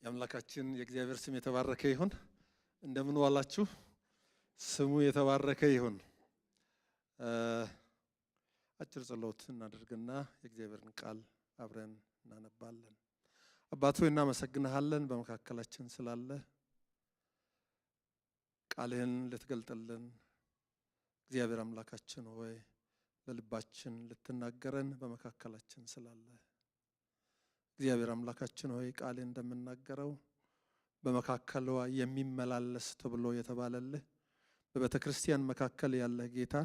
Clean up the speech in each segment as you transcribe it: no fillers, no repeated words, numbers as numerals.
የአምላካችን የእግዚአብሔር ስም የተባረከ ይሁን። እንደምን ዋላችሁ? ስሙ የተባረከ ይሁን። አጭር ጸሎት እናደርግና የእግዚአብሔርን ቃል አብረን እናነባለን። አባት ሆይ እናመሰግንሃለን በመካከላችን ስላለ ቃልህን ልትገልጥልን እግዚአብሔር አምላካችን ሆይ ለልባችን ልትናገረን በመካከላችን ስላለ እግዚአብሔር አምላካችን ሆይ ቃልህን እንደምናገረው በመካከልዋ የሚመላለስ ተብሎ የተባለልህ በቤተክርስቲያን መካከል ያለህ ጌታ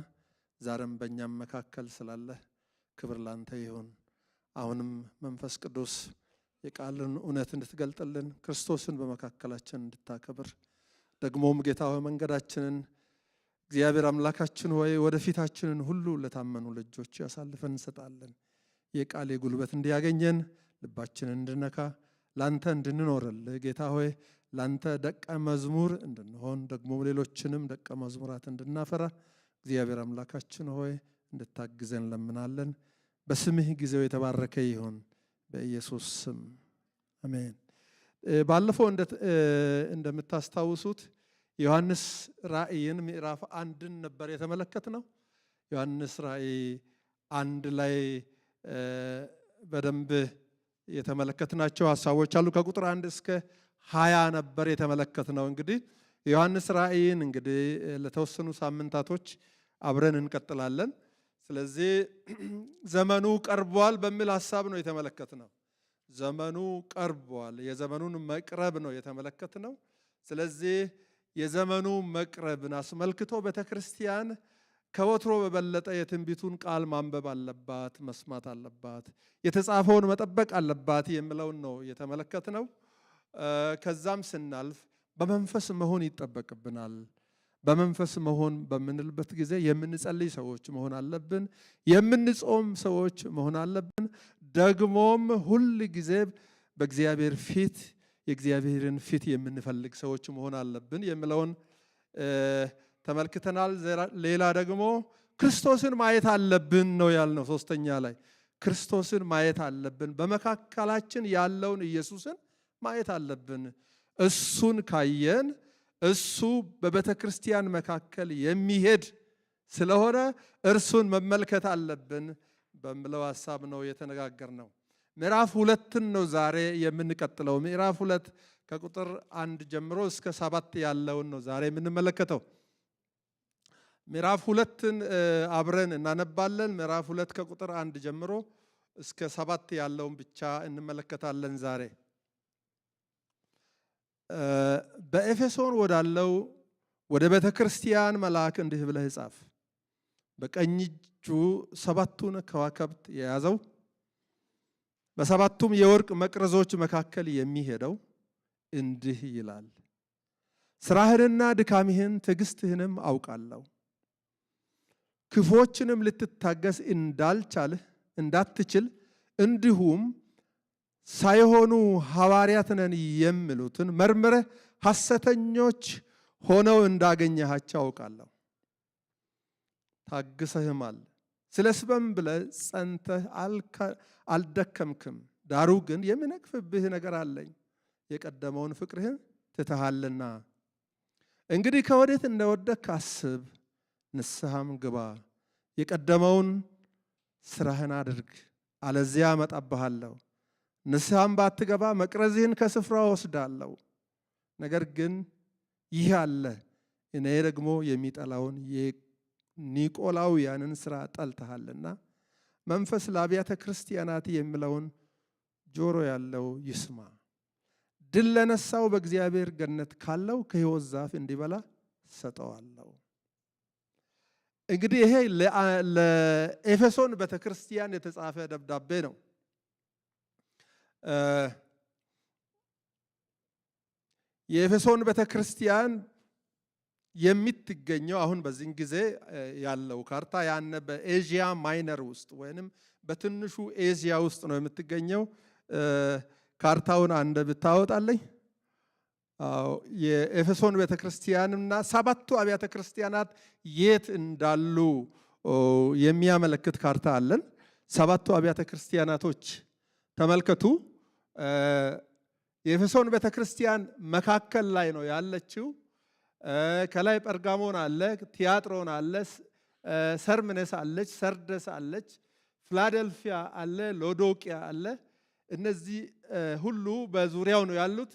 ዛሬም በእኛም መካከል ስላለ ክብር ላንተ ይሁን። አሁንም መንፈስ ቅዱስ የቃልን እውነት እንድትገልጥልን ክርስቶስን በመካከላችን እንድታከብር ደግሞም ጌታ ሆይ መንገዳችንን እግዚአብሔር አምላካችን ሆይ ወደፊታችንን ሁሉ ለታመኑ ልጆች ያሳልፈን እንሰጣለን። የቃል ጉልበት እንዲያገኘን ልባችንን እንድነካ ላንተ እንድንኖርልህ ጌታ ሆይ ላንተ ደቀ መዝሙር እንድንሆን ደግሞ ሌሎችንም ደቀ መዝሙራት እንድናፈራ እግዚአብሔር አምላካችን ሆይ እንድታግዘን ለምናለን። በስምህ ጊዜው የተባረከ ይሁን በኢየሱስ ስም አሜን። ባለፈው እንደምታስታውሱት ዮሐንስ ራእይን ምዕራፍ 1 ነበር የተመለከትነው። ዮሐንስ ራእይ 1 ላይ በደንብ የተመለከትናቸው ሐሳቦች አሉ። ከቁጥር 1 እስከ 20 ነበር የተመለከትነው። እንግዲህ ዮሐንስ ራእይን እንግዲህ ለተወሰኑ ሳምንታቶች አብረን እንቀጥላለን። ስለዚህ ዘመኑ ቀርቧል በሚል ሐሳብ ነው የተመለከትነው። ዘመኑ ቀርቧል፣ የዘመኑን መቅረብ ነው የተመለከትነው። ስለዚህ የዘመኑ መቅረብን አስመልክቶ ቤተክርስቲያን ከወትሮ በበለጠ የትንቢቱን ቃል ማንበብ አለባት፣ መስማት አለባት፣ የተጻፈውን መጠበቅ አለባት የሚለውን ነው የተመለከትነው። ከዛም ስናልፍ በመንፈስ መሆን ይጠበቅብናል። በመንፈስ መሆን በምንልበት ጊዜ የምንጸልይ ሰዎች መሆን አለብን፣ የምንጾም ሰዎች መሆን አለብን። ደግሞም ሁል ጊዜ በእግዚአብሔር ፊት የእግዚአብሔርን ፊት የምንፈልግ ሰዎች መሆን አለብን የሚለውን ተመልክተናል። ሌላ ደግሞ ክርስቶስን ማየት አለብን ነው ያልነው። ሶስተኛ ላይ ክርስቶስን ማየት አለብን። በመካከላችን ያለውን ኢየሱስን ማየት አለብን። እሱን ካየን እሱ በቤተክርስቲያን መካከል የሚሄድ ስለሆነ እርሱን መመልከት አለብን በሚለው ሐሳብ ነው የተነጋገርነው። ምዕራፍ 2 ነው ዛሬ የምንቀጥለው። ምዕራፍ 2 ከቁጥር 1 ጀምሮ እስከ 7 ያለውን ነው ዛሬ የምንመለከተው። ምዕራፍ 2ን አብረን እናነባለን። ምዕራፍ 2 ከቁጥር 1 ጀምሮ እስከ 7 ያለውን ብቻ እንመለከታለን ዛሬ። በኤፌሶን ወዳለው ወደ ቤተክርስቲያን መልአክ እንዲህ ብለህ ጻፍ። በቀኝ እጁ 7ቱን ከዋክብት የያዘው በሰባቱም የወርቅ መቅረዞች መካከል የሚሄደው እንዲህ ይላል፣ ስራህንና ድካምህን ትዕግስትህንም አውቃለሁ። ክፉዎችንም ልትታገስ እንዳትችል እንዲሁም ሳይሆኑ ሐዋርያት ነን የሚሉትን መርምረህ ሐሰተኞች ሆነው እንዳገኘሃቸው አውቃለሁ። ታግሰህማል፣ ስለ ስሜም ብለህ ጸንተህ አልደከምክም። ዳሩ ግን የምነቅፍብህ ነገር አለኝ፣ የቀደመውን ፍቅርህን ትተሃልና። እንግዲህ ከወዴት እንደወደቅህ አስብ፣ ንስሐም ግባ፣ የቀደመውን ስራህን አድርግ፣ አለዚያ እመጣብሃለሁ። ንስሐም ባትገባ መቅረዝህን ከስፍራው ወስዳለሁ። ነገር ግን ይህ አለ፣ እኔ ደግሞ የሚጠላውን ኒቆላውያንን ስራ ጠልተሃልና። መንፈስ ለአብያተ ክርስቲያናት የሚለውን ጆሮ ያለው ይስማ። ድል ለነሳው በእግዚአብሔር ገነት ካለው ከሕይወት ዛፍ እንዲበላ ሰጠዋለሁ። እንግዲህ ይሄ ለኤፌሶን ቤተክርስቲያን የተጻፈ ደብዳቤ ነው። የኤፌሶን ቤተክርስቲያን የምትገኘው አሁን በዚህ ጊዜ ያለው ካርታ ያነ በኤዥያ ማይነር ውስጥ ወይንም በትንሹ ኤዥያ ውስጥ ነው የምትገኘው። ካርታውን አንደ ብታወጣለኝ የኤፌሶን ቤተክርስቲያንና 7ቱ አብያተ ክርስቲያናት የት እንዳሉ የሚያመለክት ካርታ አለን። 7ቱ አብያተ ክርስቲያናቶች ተመልከቱ። የኤፌሶን ቤተክርስቲያን መካከል ላይ ነው ያለችው። ከላይ ጴርጋሞን አለ፣ ቲያጥሮን አለ፣ ሰርምነስ አለች፣ ሰርደስ አለች፣ ፊላደልፊያ አለ፣ ሎዶቅያ አለ። እነዚህ ሁሉ በዙሪያው ነው ያሉት።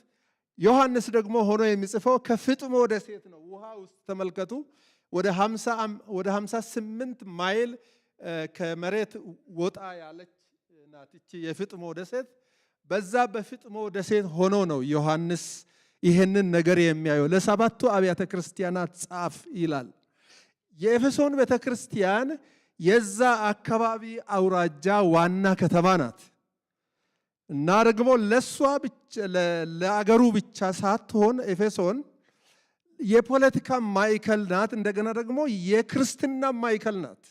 ዮሐንስ ደግሞ ሆኖ የሚጽፈው ከፍጥሞ ደሴት ነው። ውሃ ውስጥ ተመልከቱ። ወደ 58 ማይል ከመሬት ወጣ ያለች ናት እቺ የፍጥሞ ደሴት። በዛ በፍጥሞ ደሴት ሆኖ ነው ዮሐንስ ይህንን ነገር የሚያየው። ለሰባቱ አብያተ ክርስቲያናት ጻፍ ይላል። የኤፌሶን ቤተክርስቲያን የዛ አካባቢ አውራጃ ዋና ከተማ ናት እና ደግሞ ለሷ ብቻ ለአገሩ ብቻ ሳትሆን ኤፌሶን የፖለቲካ ማዕከል ናት። እንደገና ደግሞ የክርስትና ማዕከል ናት።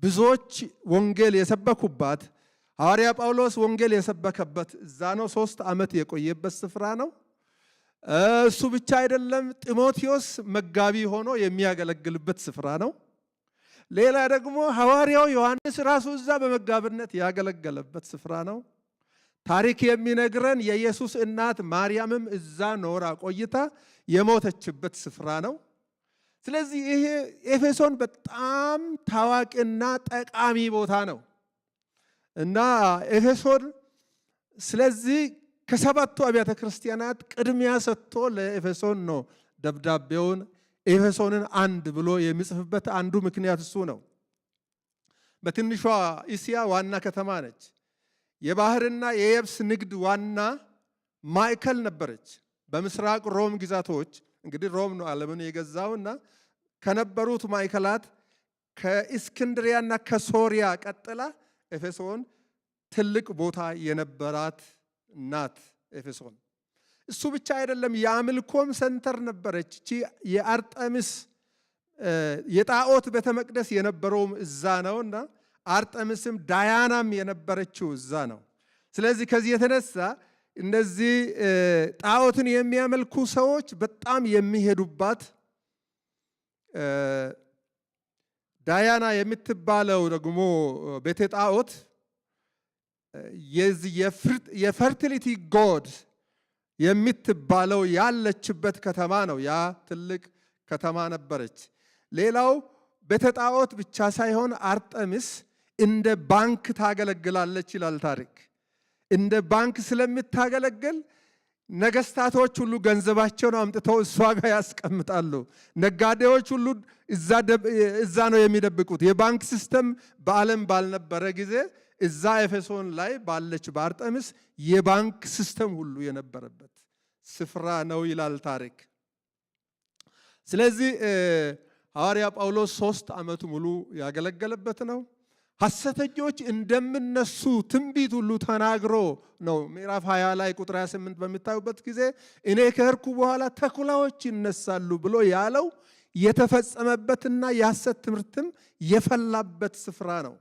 ብዙዎች ወንጌል የሰበኩባት፣ ሐዋርያ ጳውሎስ ወንጌል የሰበከበት እዛ ነው። 3 ዓመት የቆየበት ስፍራ ነው። እሱ ብቻ አይደለም፣ ጢሞቴዎስ መጋቢ ሆኖ የሚያገለግልበት ስፍራ ነው። ሌላ ደግሞ ሐዋርያው ዮሐንስ ራሱ እዛ በመጋቢነት ያገለገለበት ስፍራ ነው። ታሪክ የሚነግረን የኢየሱስ እናት ማርያምም እዛ ኖራ ቆይታ የሞተችበት ስፍራ ነው። ስለዚህ ይሄ ኤፌሶን በጣም ታዋቂና ጠቃሚ ቦታ ነው እና ኤፌሶን ስለዚህ ከሰባቱ አብያተ ክርስቲያናት ቅድሚያ ሰጥቶ ለኤፌሶን ነው ደብዳቤውን ኤፌሶንን አንድ ብሎ የሚጽፍበት አንዱ ምክንያት እሱ ነው። በትንሿ እስያ ዋና ከተማ ነች። የባህርና የየብስ ንግድ ዋና ማዕከል ነበረች። በምስራቅ ሮም ግዛቶች እንግዲህ ሮም ነው ዓለምን የገዛውና ከነበሩት ማዕከላት ከእስክንድሪያና ከሶሪያ ቀጥላ ኤፌሶን ትልቅ ቦታ የነበራት ናት። ኤፌሶን እሱ ብቻ አይደለም፣ የአምልኮም ሰንተር ነበረች። እቺ የአርጠምስ የጣዖት ቤተ መቅደስ የነበረውም እዛ ነውና አርጠምስም ዳያናም የነበረችው እዛ ነው። ስለዚህ ከዚህ የተነሳ እነዚህ ጣዖትን የሚያመልኩ ሰዎች በጣም የሚሄዱባት ዳያና የምትባለው ደግሞ ቤተ ጣዖት የፈርቲሊቲ ጎድ የምትባለው ያለችበት ከተማ ነው። ያ ትልቅ ከተማ ነበረች። ሌላው ቤተ ጣዖት ብቻ ሳይሆን አርጠምስ እንደ ባንክ ታገለግላለች ይላል ታሪክ። እንደ ባንክ ስለምታገለግል ነገስታቶች ሁሉ ገንዘባቸውን አምጥተው እሷ ጋር ያስቀምጣሉ። ነጋዴዎች ሁሉ እዛ ነው የሚደብቁት። የባንክ ሲስተም በዓለም ባልነበረ ጊዜ እዛ ኤፌሶን ላይ ባለች በአርጠምስ የባንክ ሲስተም ሁሉ የነበረበት ስፍራ ነው ይላል ታሪክ። ስለዚህ ሐዋርያ ጳውሎስ 3 ዓመት ሙሉ ያገለገለበት ነው። ሐሰተኞች እንደምነሱ ትንቢት ሁሉ ተናግሮ ነው። ምዕራፍ 20 ላይ ቁጥር 28 በሚታዩበት ጊዜ እኔ ከሄድኩ በኋላ ተኩላዎች ይነሳሉ ብሎ ያለው የተፈጸመበትና የሐሰት ትምህርትም የፈላበት ስፍራ ነው።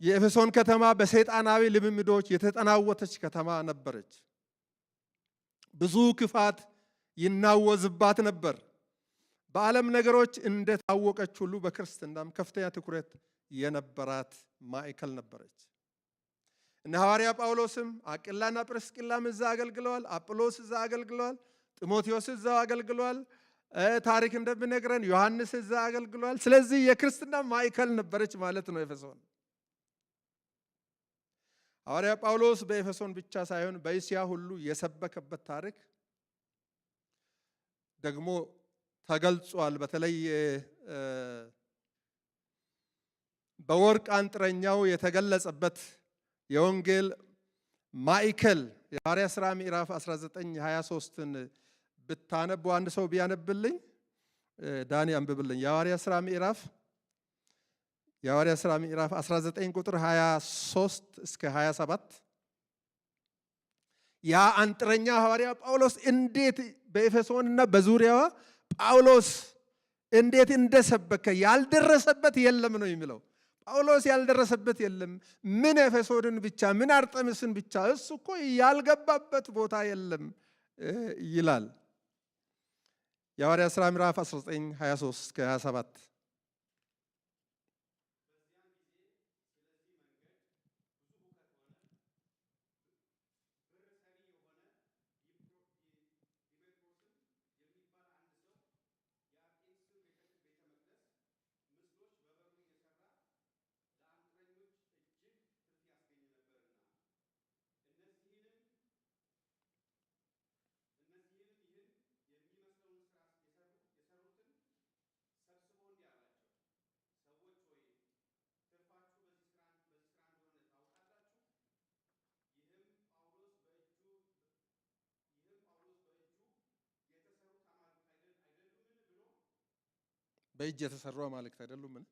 የኤፌሶን ከተማ በሰይጣናዊ ልምምዶች የተጠናወተች ከተማ ነበረች። ብዙ ክፋት ይናወዝባት ነበር። በዓለም ነገሮች እንደታወቀች ሁሉ በክርስትናም ከፍተኛ ትኩረት የነበራት ማዕከል ነበረች። እነ ሐዋርያ ጳውሎስም አቅላና ጵርስቅላም እዛ አገልግለዋል። አጵሎስ እዛ አገልግለዋል። ጢሞቴዎስ እዛ አገልግለዋል። ታሪክ እንደሚነግረን ዮሐንስ እዛ አገልግለዋል። ስለዚህ የክርስትና ማዕከል ነበረች ማለት ነው ኤፌሶን። ሐዋርያ ጳውሎስ በኤፌሶን ብቻ ሳይሆን በእስያ ሁሉ የሰበከበት ታሪክ ደግሞ ተገልጿል። በተለይ በወርቅ አንጥረኛው የተገለጸበት የወንጌል ማዕከል የሐዋርያ ሥራ ምዕራፍ 19:23ን ብታነቡ አንድ ሰው ቢያነብልኝ፣ ዳኒ አንብብልኝ። የሐዋርያ ሥራ ምዕራፍ 19 ቁጥር 23 እስከ 27 ያ አንጥረኛ ሐዋርያ ጳውሎስ እንዴት በኤፌሶንና በዙሪያዋ ጳውሎስ እንዴት እንደሰበከ ያልደረሰበት የለም ነው የሚለው። ጳውሎስ ያልደረሰበት የለም። ምን ኤፌሶንን ብቻ ምን አርጠምስን ብቻ እሱ እኮ ያልገባበት ቦታ የለም ይላል። የሐዋርያ ሥራ ምዕራፍ 19:23 እስከ 27 በእጅ የተሰሩ አማልክት አይደሉም። ምን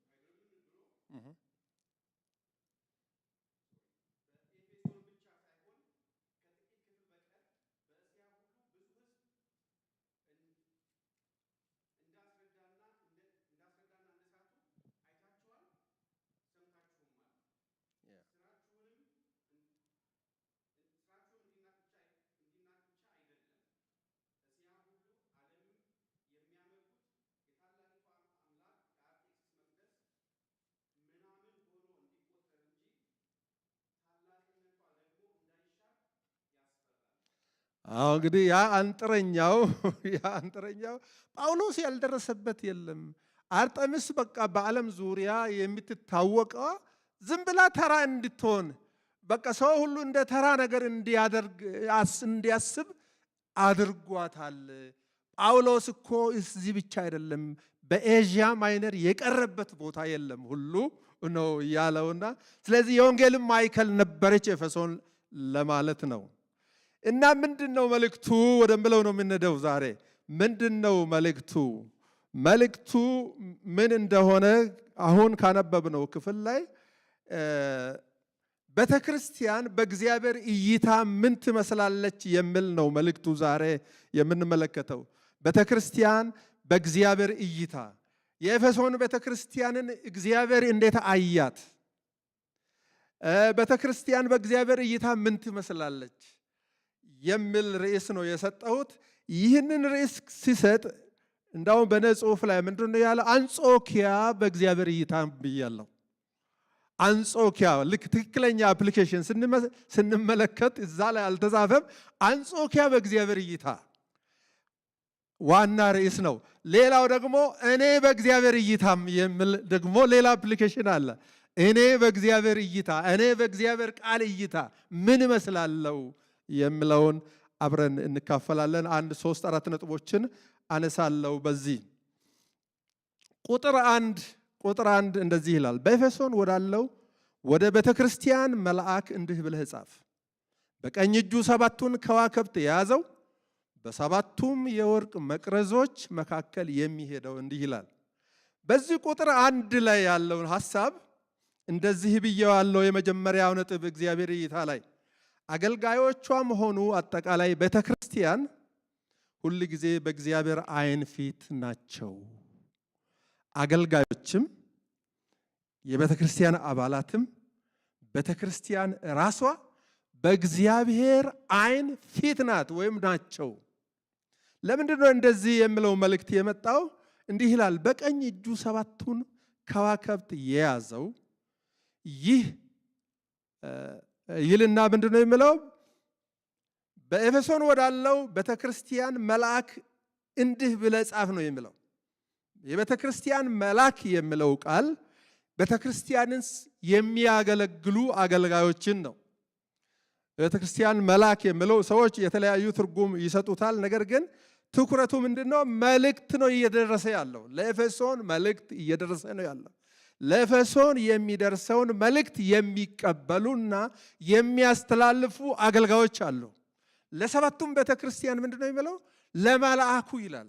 እንግዲህ ያ አንጥረኛው ጳውሎስ ያልደረሰበት የለም። አርጤምስ በቃ በዓለም ዙሪያ የምትታወቀው ዝም ብላ ተራ እንድትሆን በቃ ሰው ሁሉ እንደ ተራ ነገር እንዲያስብ አድርጓታል። ጳውሎስ እኮ እዚህ ብቻ አይደለም፣ በኤዥያ ማይነር የቀረበት ቦታ የለም ሁሉ ነው ያለውና ስለዚህ የወንጌልም ማዕከል ነበረች ኤፌሶን ለማለት ነው። እና ምንድነው መልእክቱ ወደምለው ነው የምንሄደው ዛሬ። ምንድነው መልእክቱ? መልእክቱ ምን እንደሆነ አሁን ካነበብነው ክፍል ላይ ቤተክርስቲያን በእግዚአብሔር እይታ ምን ትመስላለች የሚል ነው መልእክቱ ዛሬ የምንመለከተው። ቤተክርስቲያን በእግዚአብሔር እይታ የኤፌሶን ቤተክርስቲያንን እግዚአብሔር እንዴት አያት? ቤተክርስቲያን በእግዚአብሔር እይታ ምን ትመስላለች የሚል ርዕስ ነው የሰጠሁት። ይህንን ርዕስ ሲሰጥ እንዳውም በኔ ጽሑፍ ላይ ምንድነው ያለ? አንጾኪያ በእግዚአብሔር እይታ ብያለሁ። አንጾኪያ ልክ ትክክለኛ አፕሊኬሽን ስንመለከት እዛ ላይ አልተጻፈም። አንጾኪያ በእግዚአብሔር እይታ ዋና ርዕስ ነው። ሌላው ደግሞ እኔ በእግዚአብሔር እይታም የሚል ደግሞ ሌላ አፕሊኬሽን አለ። እኔ በእግዚአብሔር እይታ፣ እኔ በእግዚአብሔር ቃል እይታ ምን እመስላለሁ የሚለውን አብረን እንካፈላለን። 3-4 ነጥቦችን አነሳለሁ። በዚህ ቁጥር አንድ እንደዚህ ይላል፣ በኤፌሶን ወዳለው ወደ ቤተክርስቲያን መልአክ እንዲህ ብለህ ጻፍ፣ በቀኝ እጁ 7ቱን ከዋክብት የያዘው በ7ቱም የወርቅ መቅረዞች መካከል የሚሄደው እንዲህ ይላል። በዚህ ቁጥር 1 ላይ ያለውን ሐሳብ እንደዚህ ብየዋለሁ። የመጀመሪያው ነጥብ እግዚአብሔር እይታ ላይ አገልጋዮቿም ሆኑ አጠቃላይ ቤተክርስቲያን ሁል ጊዜ በእግዚአብሔር ዓይን ፊት ናቸው። አገልጋዮችም የቤተክርስቲያን አባላትም ቤተክርስቲያን ራሷ በእግዚአብሔር ዓይን ፊት ናት ወይም ናቸው። ለምንድን ነው እንደዚህ የሚለው መልእክት የመጣው? እንዲህ ይላል፣ በቀኝ እጁ 7ቱን ከዋክብት የያዘው ይህ ይልና ምንድን ነው የሚለው? በኤፌሶን ወዳለው ቤተክርስቲያን መልአክ እንዲህ ብለህ ጻፍ ነው የሚለው። የቤተክርስቲያን መልአክ የሚለው ቃል ቤተክርስቲያንን የሚያገለግሉ አገልጋዮችን ነው። ቤተክርስቲያን መልአክ የሚለው ሰዎች የተለያዩ ትርጉም ይሰጡታል። ነገር ግን ትኩረቱ ምንድነው? መልእክት ነው እየደረሰ ያለው። ለኤፌሶን መልእክት እየደረሰ ነው ያለው። ለኤፌሶን የሚደርሰውን መልእክት የሚቀበሉና የሚያስተላልፉ አገልጋዮች አሉ። ለሰባቱም ቤተክርስቲያን ምንድነው የሚለው? ለመልአኩ ይላል።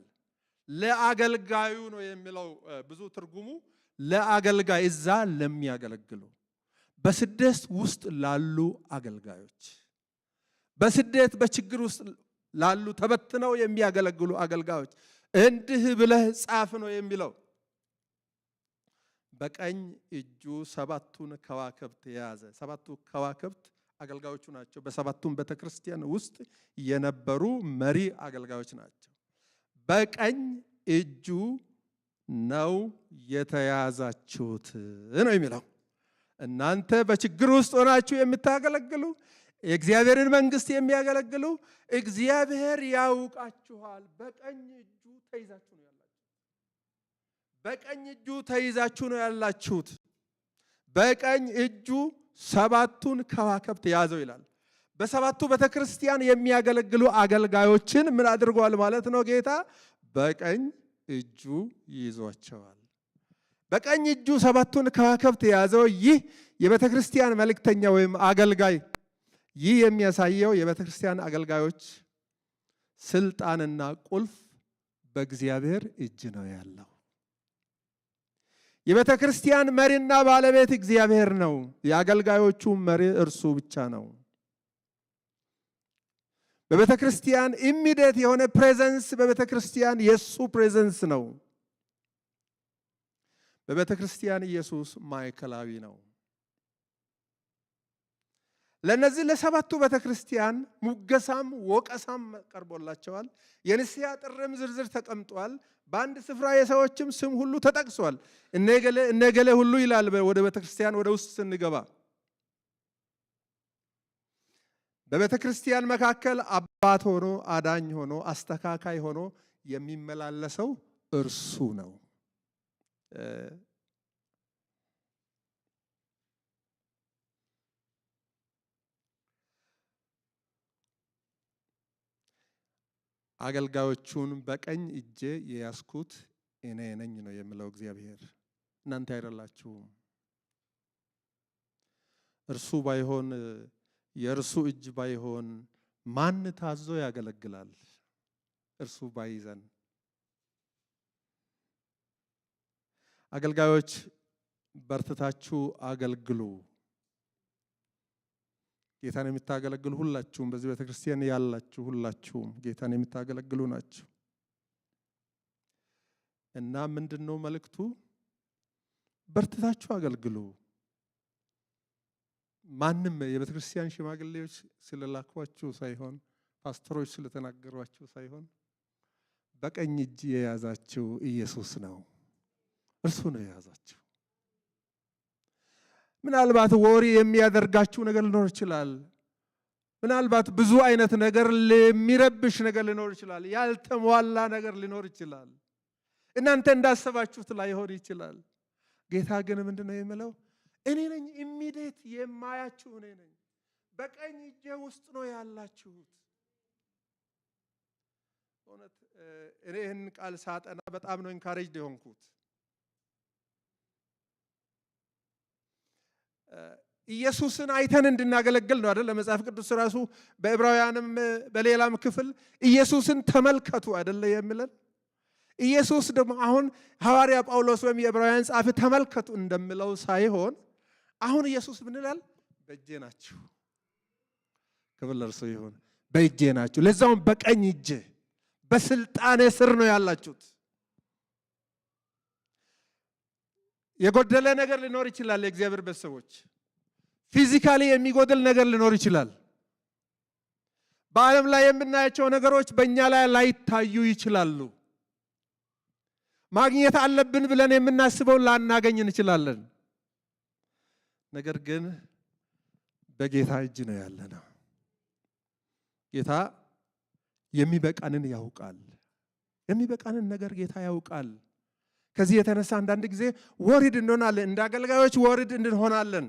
ለአገልጋዩ ነው የሚለው ብዙ ትርጉሙ ለአገልጋይ፣ እዛ ለሚያገለግሉ በስደት ውስጥ ላሉ አገልጋዮች፣ በስደት በችግር ውስጥ ላሉ ተበትነው የሚያገለግሉ አገልጋዮች እንዲህ ብለህ ጻፍ ነው የሚለው። በቀኝ እጁ 7ቱን ከዋክብት የያዘ። 7ቱ ከዋክብት አገልጋዮቹ ናቸው። በሰባቱም ቤተክርስቲያን ውስጥ የነበሩ መሪ አገልጋዮች ናቸው። በቀኝ እጁ ነው የተያዛችሁት ነው የሚለው። እናንተ በችግር ውስጥ ሆናችሁ የምታገለግሉ የእግዚአብሔርን መንግስት የሚያገለግሉ እግዚአብሔር ያውቃችኋል። በቀኝ እጁ ተይዛችሁ ነው ያላችሁት። በቀኝ እጁ ተይዛችሁ ነው ያላችሁት። በቀኝ እጁ 7ቱን ከዋክብት ያዘው ይላል። በሰባቱ ቤተክርስቲያን የሚያገለግሉ አገልጋዮችን ምን አድርጓል ማለት ነው? ጌታ በቀኝ እጁ ይዟቸዋል። በቀኝ እጁ 7ቱን ከዋክብት የያዘው ይህ የቤተክርስቲያን መልእክተኛ ወይም አገልጋይ፣ ይህ የሚያሳየው የቤተክርስቲያን አገልጋዮች ስልጣንና ቁልፍ በእግዚአብሔር እጅ ነው ያለው። የቤተ ክርስቲያን መሪና ባለቤት እግዚአብሔር ነው። የአገልጋዮቹ መሪ እርሱ ብቻ ነው። በቤተ ክርስቲያን ኢሚዲየት የሆነ ፕሬዘንስ በቤተ ክርስቲያን የሱ ፕሬዘንስ ነው። በቤተ ክርስቲያን ኢየሱስ ማዕከላዊ ነው። ለነዚህ ለሰባቱ ቤተ ክርስቲያን ሙገሳም ወቀሳም ቀርቦላቸዋል። የንስሐ ጥሪም ዝርዝር ተቀምጧል። በአንድ ስፍራ የሰዎችም ስም ሁሉ ተጠቅሷል። እነገሌ ሁሉ ይላል ወደ ቤተ ክርስቲያን ወደ ውስጥ ስንገባ። በቤተ ክርስቲያን መካከል አባት ሆኖ አዳኝ ሆኖ አስተካካይ ሆኖ የሚመላለሰው እርሱ ነው። አገልጋዮቹን በቀኝ እጄ የያዝኩት እኔ ነኝ ነው የሚለው እግዚአብሔር፣ እናንተ አይደላችሁም። እርሱ ባይሆን የእርሱ እጅ ባይሆን ማን ታዞ ያገለግላል? እርሱ ባይዘን አገልጋዮች በርትታችሁ አገልግሉ። ጌታን የምታገለግሉ ሁላችሁም በዚህ ቤተክርስቲያን ያላችሁ ሁላችሁም ጌታን የምታገለግሉ ናችሁ። እና ምንድነው መልእክቱ? በርትታችሁ አገልግሉ። ማንም የቤተክርስቲያን ሽማግሌዎች ስለላኳችሁ ሳይሆን ፓስተሮች ስለተናገሯችሁ ሳይሆን በቀኝ እጅ የያዛችሁ ኢየሱስ ነው። እርሱ ነው የያዛችሁ። ምናልባት ወሪ የሚያደርጋችሁ ነገር ሊኖር ይችላል። ምናልባት ብዙ አይነት ነገር የሚረብሽ ነገር ሊኖር ይችላል። ያልተሟላ ነገር ሊኖር ይችላል። እናንተ እንዳሰባችሁት ላይሆን ይችላል። ጌታ ግን ምንድነው የሚለው? እኔ ነኝ ኢሚዲየት የማያችሁ እኔ ነኝ። በቀኝ እጄ ውስጥ ነው ያላችሁት። እውነት እኔ ይህን ቃል ሳጠና በጣም ነው ኢንካሬጅድ የሆንኩት። ኢየሱስን አይተን እንድናገለግል ነው አይደል? ለመጽሐፍ ቅዱስ ራሱ በዕብራውያንም በሌላም ክፍል ኢየሱስን ተመልከቱ አይደል የሚለን። ኢየሱስ ደግሞ አሁን ሐዋርያ ጳውሎስ ወይም የዕብራውያን ጻፊ ተመልከቱ እንደሚለው ሳይሆን አሁን ኢየሱስ ምን ይላል? በእጄ ናችሁ። ክብር ለእርሱ ይሁን። በእጄ ናችሁ፣ ለዛውም በቀኝ እጄ በስልጣኔ ስር ነው ያላችሁት። የጎደለ ነገር ሊኖር ይችላል። የእግዚአብሔር ቤተሰቦች ፊዚካሊ የሚጎድል ነገር ሊኖር ይችላል። በዓለም ላይ የምናያቸው ነገሮች በእኛ ላይ ላይታዩ ይችላሉ። ማግኘት አለብን ብለን የምናስበው ላናገኝ እንችላለን። ነገር ግን በጌታ እጅ ነው ያለነው። ጌታ የሚበቃንን ያውቃል። የሚበቃንን ነገር ጌታ ያውቃል። ከዚህ የተነሳ አንዳንድ ጊዜ ወሪድ እንሆናለን፣ እንደ አገልጋዮች ወሪድ እንሆናለን።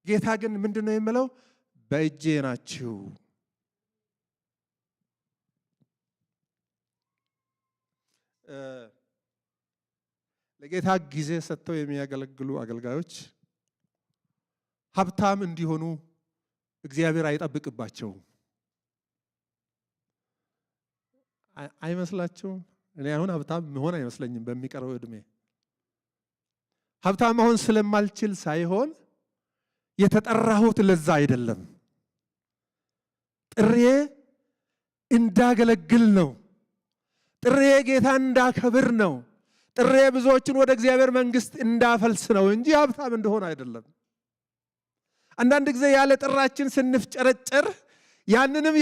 ጌታ ግን ምንድነው የሚለው? በእጄ ናችሁ። ለጌታ ጊዜ ሰጥተው የሚያገለግሉ አገልጋዮች ሀብታም እንዲሆኑ እግዚአብሔር አይጠብቅባቸውም። አይመስላችሁም? እኔ አሁን ሀብታም መሆን አይመስለኝም በሚቀረው እድሜ። ሀብታም መሆን ስለማልችል ሳይሆን የተጠራሁት ለዛ አይደለም። ጥሪዬ እንዳገለግል ነው። ጥሪዬ ጌታን እንዳከብር ነው። ጥሪዬ ብዙዎችን ወደ እግዚአብሔር መንግስት እንዳፈልስ ነው እንጂ ሀብታም እንደሆነ አይደለም። አንዳንድ ጊዜ ያለ ጥራችን ስንፍጨረጨር ያንንም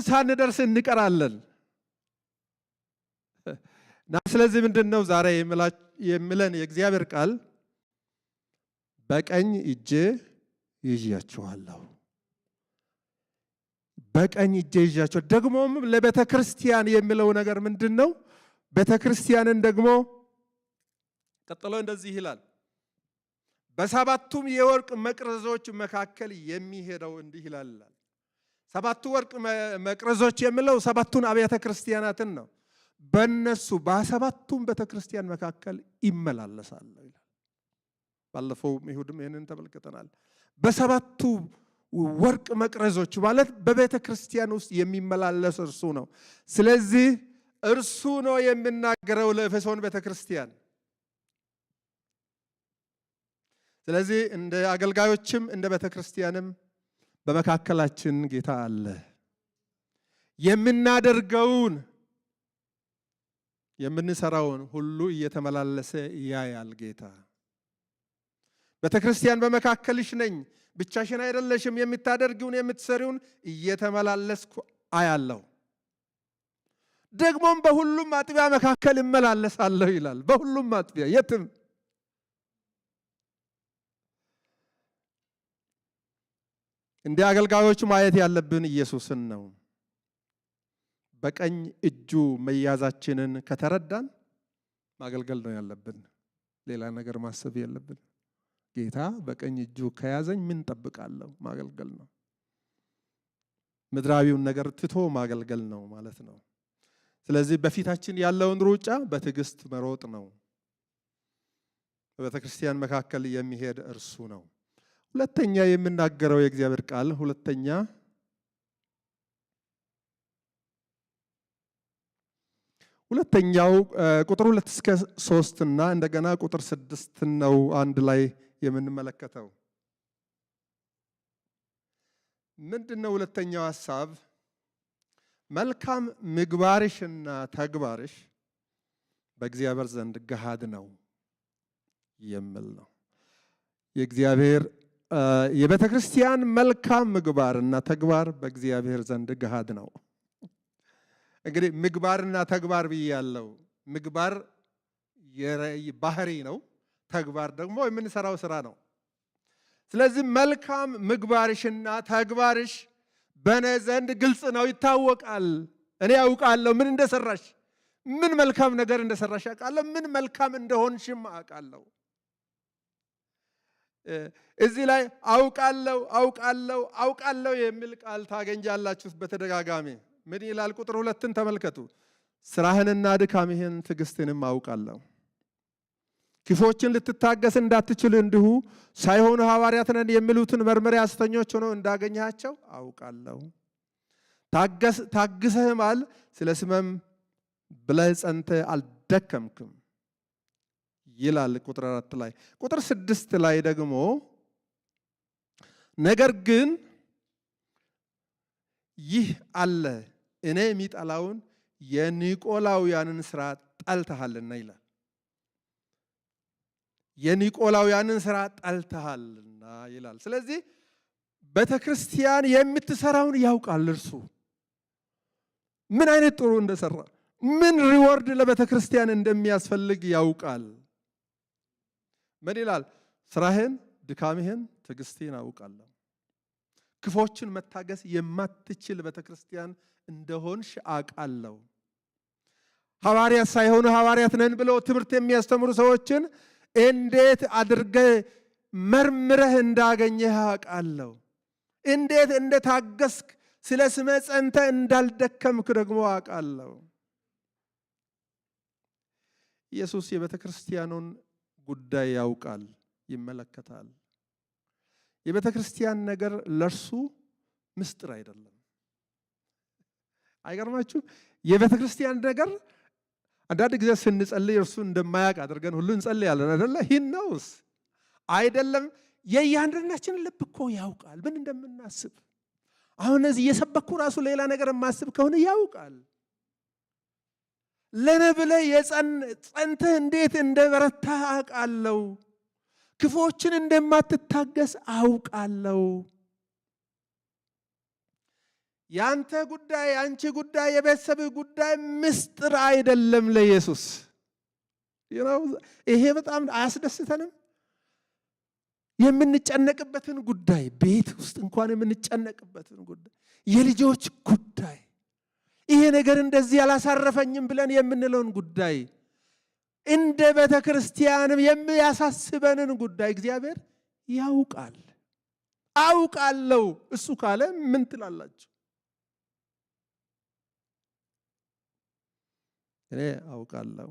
ሳንደርስ እንቀራለን። እና ስለዚህ ምንድነው ዛሬ የሚለን የእግዚአብሔር ቃል? በቀኝ እጄ ይዣችኋለሁ። በቀኝ እጄ ይዣችኋለሁ። ደግሞም ለቤተ ክርስቲያን የሚለው ነገር ምንድነው? ቤተ ክርስቲያንን ደግሞ ቀጥሎ እንደዚህ ይላል፣ በሰባቱም የወርቅ መቅረዞች መካከል የሚሄደው እንዲህ ይላል። ሰባቱ ወርቅ መቅረዞች የሚለው ሰባቱን አብያተ ክርስቲያናትን ነው። በእነሱ በሰባቱም ቤተክርስቲያን መካከል ይመላለሳል ይላል። ባለፈው ይሁድም ይሄንን ተመልክተናል። በሰባቱ ወርቅ መቅረዞች ማለት በቤተ ክርስቲያን ውስጥ የሚመላለስ እርሱ ነው። ስለዚህ እርሱ ነው የሚናገረው ለኤፌሶን ቤተ ክርስቲያን። ስለዚህ እንደ አገልጋዮችም እንደ ቤተክርስቲያንም በመካከላችን ጌታ አለ። የምናደርገውን የምንሰራውን ሁሉ እየተመላለሰ ያያል ጌታ። ቤተክርስቲያን በመካከልሽ ነኝ፣ ብቻሽን አይደለሽም፣ የምታደርጊውን የምትሰሪውን እየተመላለስኩ አያለሁ፣ ደግሞም በሁሉም አጥቢያ መካከል እመላለሳለሁ ይላል። በሁሉም አጥቢያ የትም እንደ አገልጋዮች ማየት ያለብን ኢየሱስን ነው። በቀኝ እጁ መያዛችንን ከተረዳን ማገልገል ነው ያለብን። ሌላ ነገር ማሰብ የለብን። ጌታ በቀኝ እጁ ከያዘኝ ምን ጠብቃለሁ? ማገልገል ነው። ምድራዊውን ነገር ትቶ ማገልገል ነው ማለት ነው። ስለዚህ በፊታችን ያለውን ሩጫ በትዕግስት መሮጥ ነው። በቤተክርስቲያን መካከል የሚሄድ እርሱ ነው። ሁለተኛ የምናገረው የእግዚአብሔር ቃል ሁለተኛው ቁጥር 2 እስከ 3 እና እንደገና ቁጥር 6 ነው አንድ ላይ የምንመለከተው። ምንድነው ሁለተኛው ሐሳብ? መልካም ምግባርሽና ተግባርሽ በእግዚአብሔር ዘንድ ገሃድ ነው የሚል ነው። የቤተክርስቲያን መልካም ምግባርና ተግባር በእግዚአብሔር ዘንድ ገሃድ ነው። እንግዲህ ምግባርና ተግባር ብያለሁ። ምግባር ባህሪ ነው፣ ተግባር ደግሞ የምንሰራው ስራ ነው። ስለዚህ መልካም ምግባርሽና ተግባርሽ በእኔ ዘንድ ግልጽ ነው፣ ይታወቃል። እኔ አውቃለሁ ምን እንደሰራሽ፣ ምን መልካም ነገር እንደሰራሽ አውቃለሁ፣ ምን መልካም እንደሆንሽም አውቃለሁ። እዚህ ላይ አውቃለሁ የሚል ቃል ታገኛላችሁ በተደጋጋሚ። ምን ይላል? ቁጥር 2ን ተመልከቱ። ስራህንና ድካምህን ትዕግስትንም አውቃለሁ። ክፎችን ልትታገስ እንዳትችል እንዲሁ ሳይሆኑ ሐዋርያት ነን የሚሉትን መርምሬ ሐሰተኞች ሆነው እንዳገኘሃቸው አውቃለሁ። ታግሰህማል፣ ስለ ስሜም ብለህ ጸንተህ አልደከምክም ይላል ቁጥር 4 ላይ። ቁጥር 6 ላይ ደግሞ ነገር ግን ይህ አለ፣ እኔ የሚጠላውን የኒቆላውያንን ስራ ጠልተሃልና ይላል። የኒቆላውያንን ስራ ጠልተሃልና ይላል። ስለዚህ ቤተክርስቲያን የምትሰራውን ያውቃል እርሱ። ምን አይነት ጥሩ እንደሰራ፣ ምን ሪዋርድ ለቤተክርስቲያን እንደሚያስፈልግ ያውቃል። ምን ይላል? ስራህን፣ ድካምህን፣ ትዕግስትን አውቃለሁ። ክፎችን መታገስ የማትችል ቤተክርስቲያን እንደሆንሽ አውቃለሁ። ሐዋርያት ሳይሆኑ ሐዋርያት ነን ብለው ትምህርት የሚያስተምሩ ሰዎችን እንዴት አድርገህ መርምረህ እንዳገኘህ አውቃለሁ። እንዴት እንደታገስክ፣ ስለ ስሜ ጸንተህ እንዳልደከምክ ደግሞ አውቃለሁ። ኢየሱስ የቤተክርስቲያኑን ጉዳይ ያውቃል፣ ይመለከታል። የቤተክርስቲያን ነገር ለርሱ ምስጢር አይደለም። አይገርማችሁም? የቤተክርስቲያን ነገር አንዳንድ ጊዜ ስንጸልይ እርሱ እንደማያውቅ አድርገን ሁሉ እንጸልያለን አይደለ? he knows አይደለም። የእያንዳንዳችን ልብ እኮ ያውቃል ምን እንደምናስብ። አሁን እዚህ እየሰበኩ ራሱ ሌላ ነገር የማስብ ከሆነ ያውቃል። ለኔ ብለህ ጸንተህ እንዴት እንደበረታህ አውቃለሁ። ክፎችን እንደማትታገስ አውቃለሁ። ያንተ ጉዳይ፣ አንቺ ጉዳይ፣ የቤተሰብህ ጉዳይ ምስጢር አይደለም ለኢየሱስ። ይሄ በጣም አያስደስተንም? የምንጨነቅበትን ጉዳይ፣ ቤት ውስጥ እንኳን የምንጨነቅበትን ጉዳይ፣ የልጆች ጉዳይ፣ ይሄ ነገር እንደዚህ ያላሳረፈኝም ብለን የምንለውን ጉዳይ፣ እንደ ቤተክርስቲያንም የሚያሳስበንን ጉዳይ እግዚአብሔር ያውቃል። አውቃለሁ እሱ ካለ ምን ትላላችሁ? እኔ አውቃለሁ።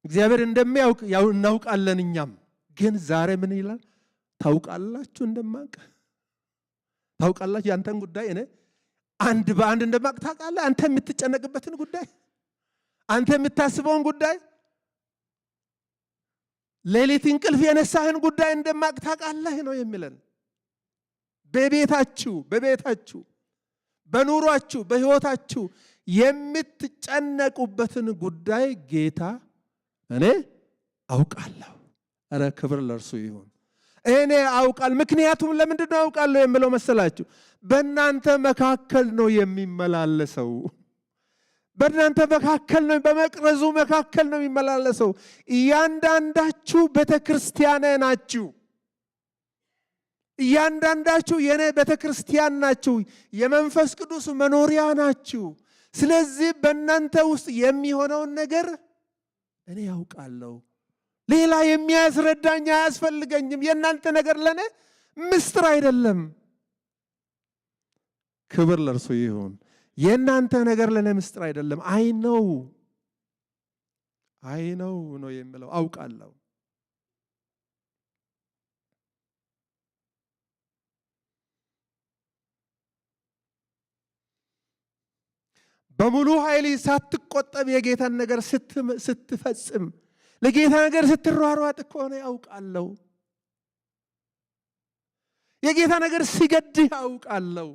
እግዚአብሔር እንደሚያውቅ እናውቃለን። እኛም ግን ዛሬ ምን ይላል? ታውቃላችሁ እንደማውቅ ታውቃላችሁ። ያንተን ጉዳይ እኔ አንድ በአንድ እንደማውቅ ታውቃለህ። አንተ የምትጨነቅበትን ጉዳይ፣ አንተ የምታስበውን ጉዳይ ሌሊት እንቅልፍ የነሳህን ጉዳይ እንደማቅ ታውቃለህ ነው የሚለን። በቤታችሁ በኑሯችሁ በህይወታችሁ የምትጨነቁበትን ጉዳይ ጌታ እኔ አውቃለሁ። አረ ክብር ለእርሱ ይሁን። እኔ አውቃለሁ። ምክንያቱም ለምንድን ነው አውቃለሁ የምለው መሰላችሁ? በእናንተ መካከል ነው የሚመላለሰው። በእናንተ መካከል ነው፣ በመቅረዙ መካከል ነው የሚመላለሰው። እያንዳንዳችሁ ቤተክርስቲያን ናችሁ። እያንዳንዳችሁ የኔ ቤተክርስቲያን ናችሁ። የመንፈስ ቅዱስ መኖሪያ ናችሁ። ስለዚህ በእናንተ ውስጥ የሚሆነውን ነገር እኔ ያውቃለሁ። ሌላ የሚያስረዳኝ አያስፈልገኝም። የእናንተ ነገር ለኔ ምስጢር አይደለም። ክብር ለእርሱ ይሁን። የእናንተ ነገር ለኔ ምስጢር አይደለም። አይ ነው ነው የሚለው አውቃለሁ። በሙሉ ኃይል ሳትቆጠብ የጌታን ነገር ስትፈጽም፣ ለጌታ ነገር ስትሯሯጥ ከሆነ ያውቃለሁ። የጌታ ነገር ሲገድህ አውቃለሁ።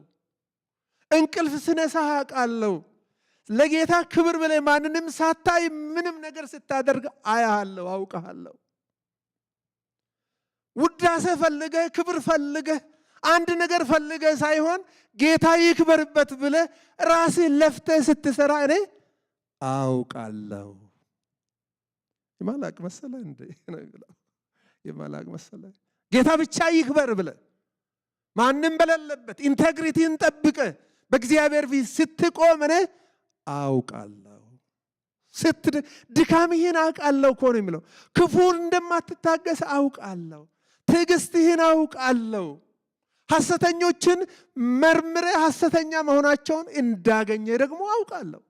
እንቅልፍ ስነሳህ አውቃለሁ። ለጌታ ክብር ብለህ ማንንም ሳታይ ምንም ነገር ስታደርግ አያለሁ፣ አውቃለሁ። ውዳሴ ፈልገህ ክብር ፈልገህ አንድ ነገር ፈልገህ ሳይሆን ጌታ ይክበርበት ብለህ ራስህ ለፍተህ ስትሰራ እኔ አውቃለሁ። የማላቅ መሰለህ እንዴ? የማላቅ መሰለህ? ጌታ ብቻ ይክበር ብለህ ማንም በሌለበት ኢንቴግሪቲን ጠብቀህ በእግዚአብሔር ፊት ስትቆም እኔ አውቃለሁ። ድካምህን አውቃለሁ እኮ ነው የሚለው። ክፉን እንደማትታገስ አውቃለሁ። ትዕግስትህን አውቃለሁ። ሐሰተኞችን መርምረ ሐሰተኛ መሆናቸውን እንዳገኘ ደግሞ አውቃለሁ።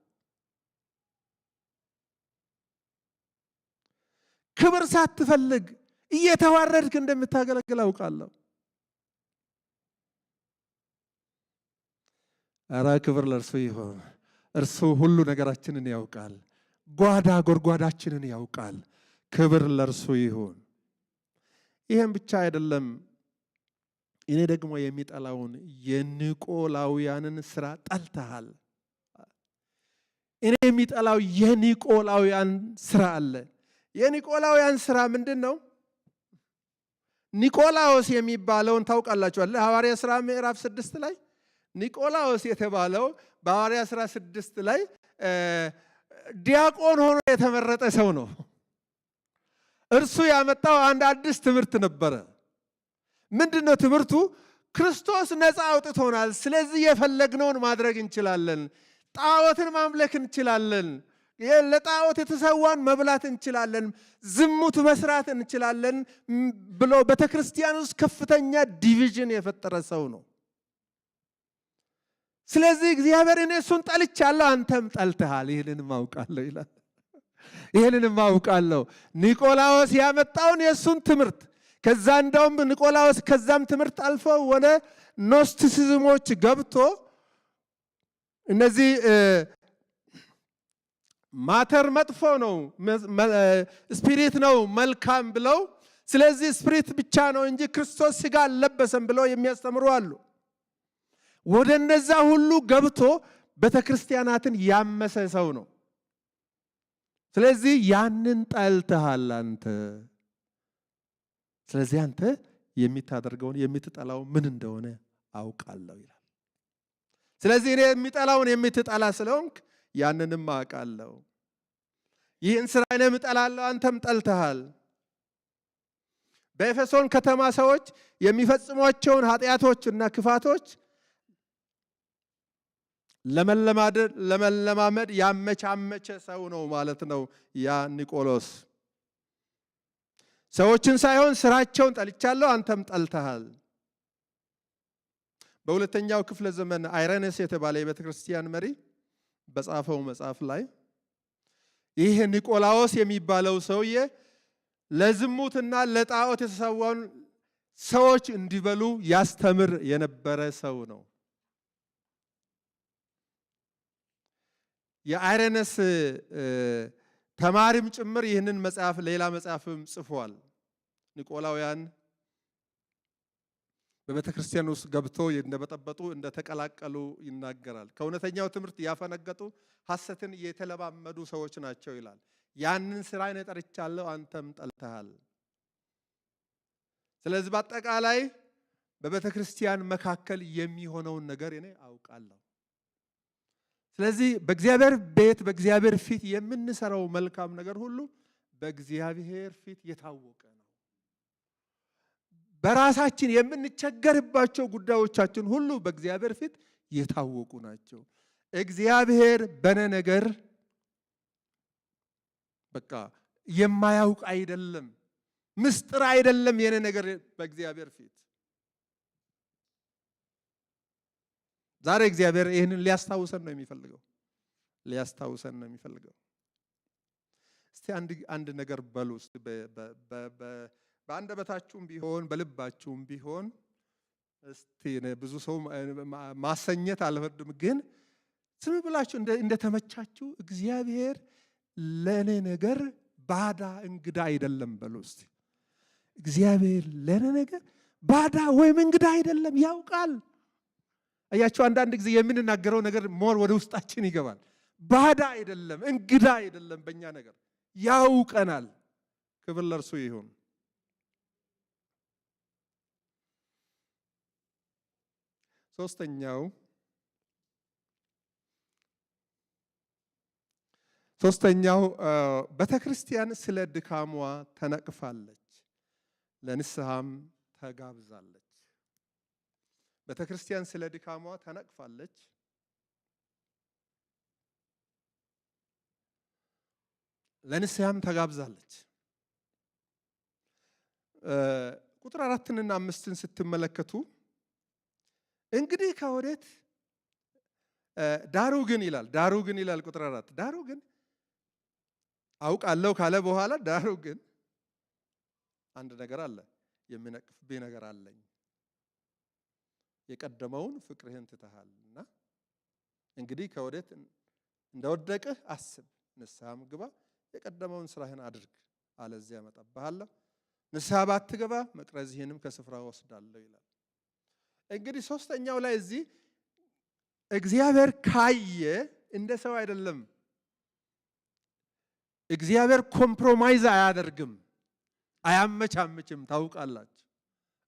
ክብር ሳትፈልግ እየተዋረድክ እንደምታገለግል አውቃለሁ። ኧረ ክብር ለእርሱ ይሁን። እርሱ ሁሉ ነገራችንን ያውቃል። ጓዳ ጎድጓዳችንን ያውቃል። ክብር ለእርሱ ይሁን። ይህም ብቻ አይደለም። እኔ ደግሞ የሚጠላውን የኒቆላውያንን ስራ ጠልተሃል። እኔ የሚጠላው የኒቆላውያን ስራ አለ። የኒቆላውያን ስራ ምንድን ነው? ኒቆላዎስ የሚባለውን ታውቃላችኋል? ሐዋርያ ሥራ ምዕራፍ 6 ላይ ኒቆላዎስ የተባለው በሐዋርያ ሥራ 6 ላይ ዲያቆን ሆኖ የተመረጠ ሰው ነው። እርሱ ያመጣው አንድ አዲስ ትምህርት ነበረ። ምንድነው ትምህርቱ? ክርስቶስ ነፃ አውጥቶናል። ስለዚህ የፈለግነውን ማድረግ እንችላለን። ጣዖትን ማምለክ እንችላለን። ለጣዖት የተሰዋን መብላት እንችላለን። ዝሙት መስራት እንችላለን ብሎ ቤተክርስቲያን ውስጥ ከፍተኛ ዲቪዥን የፈጠረ ሰው ነው። ስለዚህ እግዚአብሔር እኔ እሱን ጠልቻለሁ፣ አንተም ጠልተሃል፣ ይህንንም አውቃለሁ ይላል። ይህንንም አውቃለሁ። ኒቆላዎስ ያመጣውን የእሱን ትምህርት ከዛ እንደውም ኒቆላዎስ ከዛም ትምህርት አልፎ ወደ ኖስቲሲዝሞች ገብቶ እነዚህ ማተር መጥፎ ነው፣ ስፒሪት ነው መልካም ብለው፣ ስለዚህ ስፒሪት ብቻ ነው እንጂ ክርስቶስ ስጋ አልለበሰም ብለው የሚያስተምሩ አሉ። ወደ እነዛ ሁሉ ገብቶ ቤተክርስቲያናትን ያመሰ ሰው ነው። ስለዚህ ያንን ጠልተሃል አንተ። ስለዚህ አንተ የምታደርገውን የምትጠላው ምን እንደሆነ አውቃለሁ ይላል። ስለዚህ እኔ የሚጠላውን የምትጠላ ስለሆንክ ያንንም አውቃለሁ። ይህን ስራ እኔም እጠላለሁ፣ አንተም ጠልተሃል። በኤፌሶን ከተማ ሰዎች የሚፈጽሟቸውን ኃጢአቶችና ክፋቶች ለመለማመድ ያመቻመቸ ሰው ነው ማለት ነው ያ ኒቆላዎስ። ሰዎችን ሳይሆን ስራቸውን ጠልቻለሁ፣ አንተም ጠልተሃል። በሁለተኛው ክፍለ ዘመን አይረነስ የተባለ የቤተክርስቲያን መሪ በጻፈው መጽሐፍ ላይ ይህ ኒቆላዎስ የሚባለው ሰውዬ ለዝሙትና ለጣዖት የተሰዋውን ሰዎች እንዲበሉ ያስተምር የነበረ ሰው ነው። የአይረነስ ተማሪም ጭምር ይህንን መጽሐፍ ሌላ መጽሐፍም ጽፏል። ኒቆላውያን በቤተ ክርስቲያን ውስጥ ገብተው እንደበጠበጡ እንደተቀላቀሉ ይናገራል። ከእውነተኛው ትምህርት ያፈነገጡ ሐሰትን የተለማመዱ ሰዎች ናቸው ይላል። ያንን ስራ እኔ ጠርቻለሁ፣ አንተም ጠልተሃል። ስለዚህ በአጠቃላይ በቤተ ክርስቲያን መካከል የሚሆነውን ነገር እኔ አውቃለሁ። ስለዚህ በእግዚአብሔር ቤት በእግዚአብሔር ፊት የምንሰራው መልካም ነገር ሁሉ በእግዚአብሔር ፊት የታወቀ ነው። በራሳችን የምንቸገርባቸው ጉዳዮቻችን ሁሉ በእግዚአብሔር ፊት የታወቁ ናቸው። እግዚአብሔር በኔ ነገር በቃ የማያውቅ አይደለም፣ ምስጢር አይደለም የኔ ነገር በእግዚአብሔር ፊት። ዛሬ እግዚአብሔር ይህንን ሊያስታውሰን ነው የሚፈልገው። እስቲ አንድ ነገር በሉ። እስቲ በአንደበታችሁም ቢሆን በልባችሁም ቢሆን እስቲ ብዙ ሰው ማሰኘት አልወድም፣ ግን ዝም ብላችሁ እንደተመቻችሁ እግዚአብሔር ለኔ ነገር ባዳ እንግዳ አይደለም በሉ። እስቲ እግዚአብሔር ለኔ ነገር ባዳ ወይም እንግዳ አይደለም፣ ያውቃል። አያችሁ፣ አንዳንድ ጊዜ የምንናገረው ነገር ሞር ወደ ውስጣችን ይገባል። ባዳ አይደለም፣ እንግዳ አይደለም፣ በእኛ ነገር ያውቀናል። ክብር ለእርሱ ይሁን። ሶስተኛው ቤተክርስቲያን ስለ ድካሟ ተነቅፋለች፣ ለንስሐም ተጋብዛለች። ቤተክርስቲያን ስለ ድካሟ ተነቅፋለች፣ ለንስሐም ተጋብዛለች። ቁጥር 4ና 5ን ስትመለከቱ እንግዲህ ከወዴት ዳሩ ግን ይላል ቁጥር 4 ዳሩ ግን አውቃለሁ ካለ በኋላ ዳሩ ግን አንድ ነገር አለ፣ የሚነቅፍብኝ ነገር አለኝ። የቀደመውን ፍቅርህን ትተሃልና እንግዲህ ከወዴት እንደወደቅህ አስብ፣ ንስሐም ግባ፣ የቀደመውን ስራህን አድርግ፣ አለዚያ እመጣብሃለሁ። ንስሐ ባትገባ መቅረዝህንም ከስፍራ ወስዳለሁ ይላል። እንግዲህ ሶስተኛው ላይ እዚህ እግዚአብሔር ካየ እንደ ሰው አይደለም። እግዚአብሔር ኮምፕሮማይዝ አያደርግም፣ አያመቻምችም። ታውቃላችሁ፣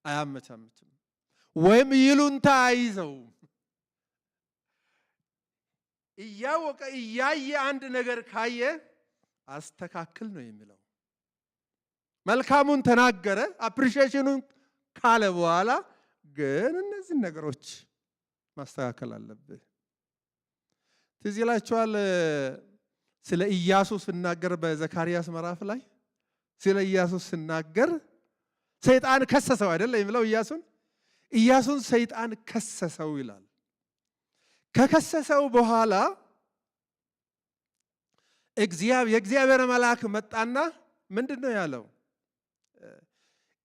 አያመቻምችም ወይም ይሉንታ አይዘውም። እያወቀ እያየ አንድ ነገር ካየ አስተካክል ነው የሚለው። መልካሙን ተናገረ፣ አፕሪሺዬሽኑን ካለ በኋላ ግን እነዚህ ነገሮች ማስተካከል አለብህ። ትዝ ይላችኋል ስለ ኢያሱ ሲናገር በዘካርያስ ምዕራፍ ላይ ስለ ኢያሱ ሲናገር ሰይጣን ከሰሰው አይደል የሚለው። ኢያሱን ሰይጣን ከሰሰው ይላል። ከከሰሰው በኋላ የእግዚአብሔር መልአክ መጣና ምንድነው ያለው?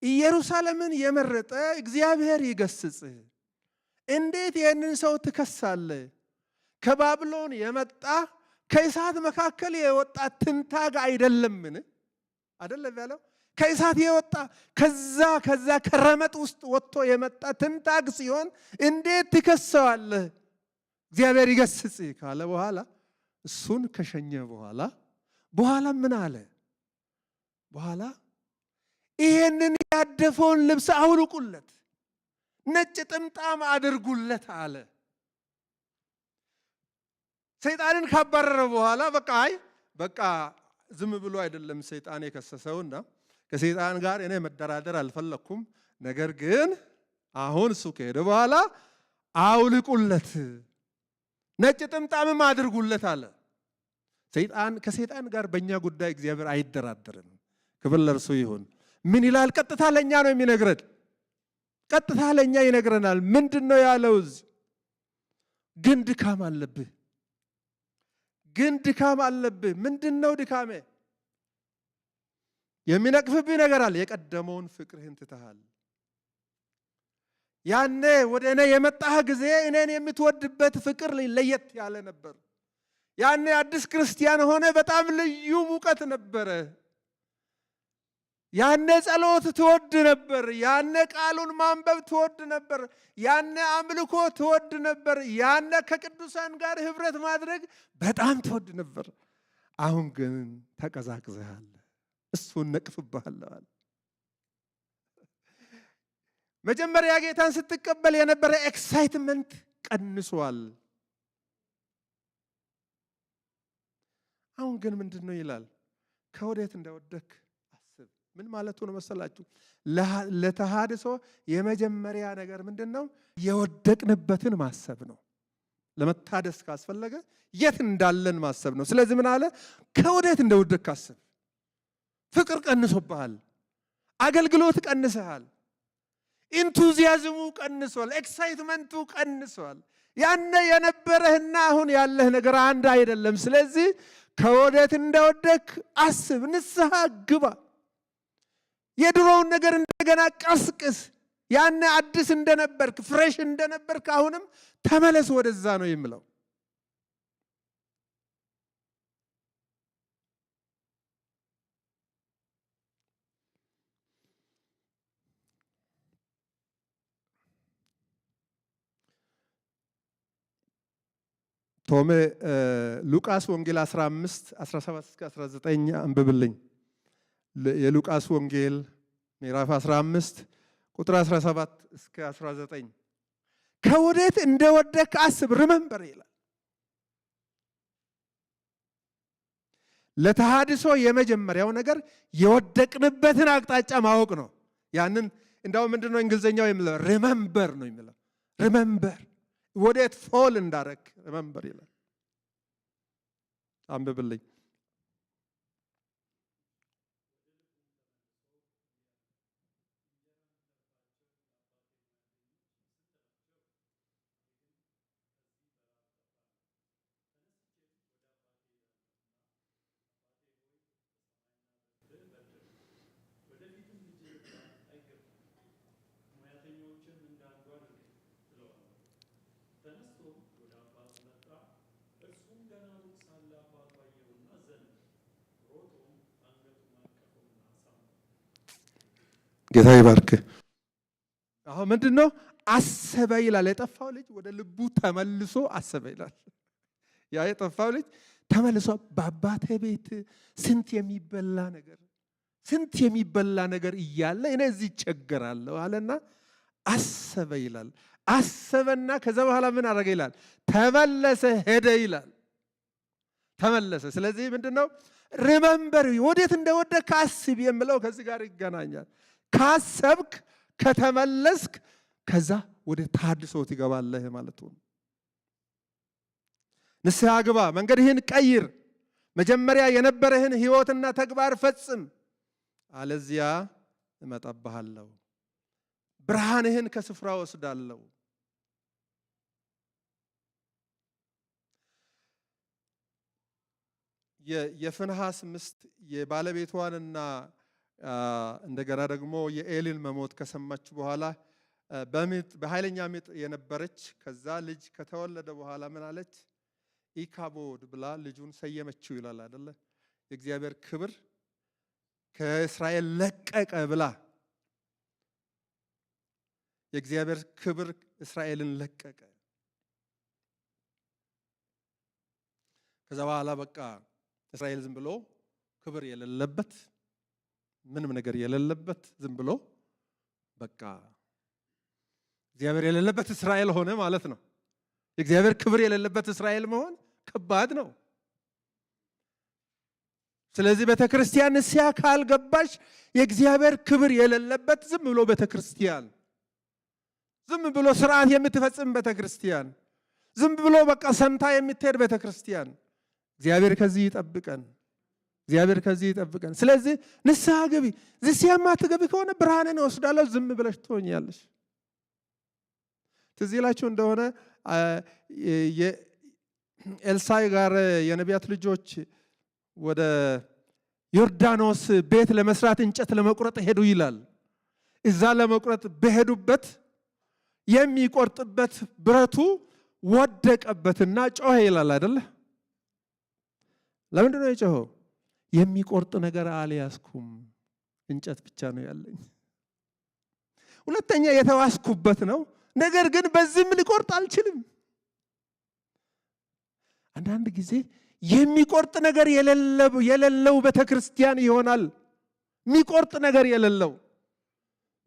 ኢየሩሳሌምን የመረጠ እግዚአብሔር ይገስጽህ። እንዴት ይህንን ሰው ትከሳለህ? ከባቢሎን የመጣ ከእሳት መካከል የወጣ ትንታግ አይደለምን? አይደለም ያለው? ከእሳት የወጣ ከዛ ከረመጥ ውስጥ ወጥቶ የመጣ ትንታግ ሲሆን እንዴት ትከሰዋለህ? እግዚአብሔር ይገስጽህ ካለ በኋላ እሱን ከሸኘ በኋላ ምን አለ? በኋላ ይሄንን ያደፈውን ልብስ አውልቁለት፣ ነጭ ጥምጣም አድርጉለት አለ። ሰይጣንን ካባረረ በኋላ በቃ ዝም ብሎ አይደለም ሰይጣን የከሰሰውና ከሰይጣን ጋር እኔ መደራደር አልፈለኩም። ነገር ግን አሁን እሱ ከሄደ በኋላ አውልቁለት፣ ነጭ ጥምጣምም አድርጉለት አለ። ከሰይጣን ጋር በእኛ ጉዳይ እግዚአብሔር አይደራደርም። ክብር ለእርሱ ይሁን። ምን ይላል? ቀጥታ ለኛ ነው የሚነግረን። ቀጥታ ለኛ ይነግረናል። ምንድነው ያለው? ግን ድካም አለብህ። ምንድነው ድካሜ? የሚነቅፍብህ ነገር አለ። የቀደመውን ፍቅርህን ትተሃል። ያኔ ወደ እኔ የመጣህ ጊዜ እኔን የምትወድበት ፍቅር ለየት ያለ ነበር። ያኔ አዲስ ክርስቲያን ሆነ በጣም ልዩ ሙቀት ነበረ። ያነ ጸሎት ትወድ ነበር። ያነ ቃሉን ማንበብ ትወድ ነበር። ያነ አምልኮ ትወድ ነበር። ያነ ከቅዱሳን ጋር ህብረት ማድረግ በጣም ትወድ ነበር። አሁን ግን ተቀዛቅዘሃል፣ እሱን ነቅፍብሃለሁ። መጀመሪያ ጌታን ስትቀበል የነበረ ኤክሳይትመንት ቀንሷል። አሁን ግን ምንድነው ይላል? ከወዴት እንደወደክ አስብ። ምን ማለቱ ነው መሰላችሁ? ለተሐድሶ የመጀመሪያ ነገር ምንድነው? የወደቅንበትን ማሰብ ነው። ለመታደስ ካስፈለገ የት እንዳለን ማሰብ ነው። ስለዚህ ምን አለ? ከወዴት እንደወደክ አስብ። ፍቅር ቀንሶብሃል፣ አገልግሎት ቀንሰሃል፣ ኢንቱዚያዝሙ ቀንሷል፣ ኤክሳይትመንቱ ቀንሷል። ያነ የነበረህና አሁን ያለህ ነገር አንድ አይደለም። ስለዚህ ከወዴት እንደወደክ አስብ፣ ንስሐ ግባ፣ የድሮውን ነገር እንደገና ቀስቅስ። ያነ አዲስ እንደነበርክ ፍሬሽ እንደነበርክ አሁንም ተመለስ ወደዛ ነው የሚለው። ቶሜ ሉቃስ ወንጌል 15 17 እስከ 19 አንብብልኝ። የሉቃስ ወንጌል ምዕራፍ 15 ቁጥር 17 እስከ 19 ከወዴት እንደወደክ አስብ፣ ሪመምበር ይላል። ለተሐድሶ የመጀመሪያው ነገር የወደቅንበትን አቅጣጫ ማወቅ ነው። ያንን እንዳው ምንድነው እንግሊዘኛው የሚለው ሪመምበር ነው የሚለው። ሪመምበር ወዴት ፎል እንዳረክ ሪመምበር ይላል። አንብብልኝ። ጌታ ይባርክ። አሁን ምንድነው አሰበ ይላል። የጠፋው ልጅ ወደ ልቡ ተመልሶ አሰበ ይላል። ያ የጠፋው ልጅ ተመልሶ በአባቴ ቤት ስንት የሚበላ ነገር እያለ እኔ እዚህ እቸገራለሁ አለና አሰበ ይላል። አሰበና ከዛ በኋላ ምን አደረገ ይላል? ተመለሰ፣ ሄደ ይላል። ተመለሰ። ስለዚህ ምንድነው ሪመምበር፣ ወዴት እንደወደክ አስብ የሚለው ከዚህ ጋር ይገናኛል። ካሰብክ ከተመለስክ ከዛ ወደ ተሐድሶ ትገባለህ ማለት ነው። ንስሐ ግባ፣ መንገድህን ቀይር፣ መጀመሪያ የነበረህን ህይወትና ተግባር ፈጽም፣ አለዚያ እመጣብሃለሁ፣ ብርሃንህን ከስፍራ ወስዳለሁ። የፊንሐስ ሚስት የባለቤቷንና እንደገና ደግሞ የኤሊን መሞት ከሰማች በኋላ በኃይለኛ ምጥ የነበረች ከዛ ልጅ ከተወለደ በኋላ ምን አለች? ኢካቦድ ብላ ልጁን ሰየመችው ይላል አይደለ? የእግዚአብሔር ክብር ከእስራኤል ለቀቀ ብላ የእግዚአብሔር ክብር እስራኤልን ለቀቀ። ከዛ በኋላ በቃ እስራኤል ዝም ብሎ ክብር የሌለበት ምንም ነገር የሌለበት ዝም ብሎ በቃ እግዚአብሔር የሌለበት እስራኤል ሆነ ማለት ነው። የእግዚአብሔር ክብር የሌለበት እስራኤል መሆን ከባድ ነው። ስለዚህ ቤተክርስቲያን ንስሐ ካልገባሽ የእግዚአብሔር ክብር የሌለበት ዝም ብሎ ቤተክርስቲያን፣ ዝም ብሎ ስርዓት የምትፈጽም ቤተክርስቲያን፣ ዝም ብሎ በቃ ሰምታ የምትሄድ ቤተክርስቲያን፣ እግዚአብሔር ከዚህ ይጠብቀን። እግዚአብሔር ከዚህ ይጠብቀን። ስለዚህ ንስሐ ግቢ። ንስሐ የማትገቢ ከሆነ ብርሃንን እወስዳለሁ ዝም ብለሽ ትሆኛለሽ። ትዝ ይላችሁ እንደሆነ ኤልሳዕ ጋር የነቢያት ልጆች ወደ ዮርዳኖስ ቤት ለመስራት እንጨት ለመቁረጥ ሄዱ ይላል። እዛ ለመቁረጥ በሄዱበት የሚቆርጥበት ብረቱ ወደቀበትና ጮኸ ይላል አይደለ? ለምንድን ነው የጮኸው? የሚቆርጥ ነገር አልያዝኩም፣ እንጨት ብቻ ነው ያለኝ። ሁለተኛ የተዋስኩበት ነው፣ ነገር ግን በዚህም ሊቆርጥ አልችልም። አንዳንድ ጊዜ የሚቆርጥ ነገር የሌለው ቤተክርስቲያን ይሆናል። የሚቆርጥ ነገር የሌለው፣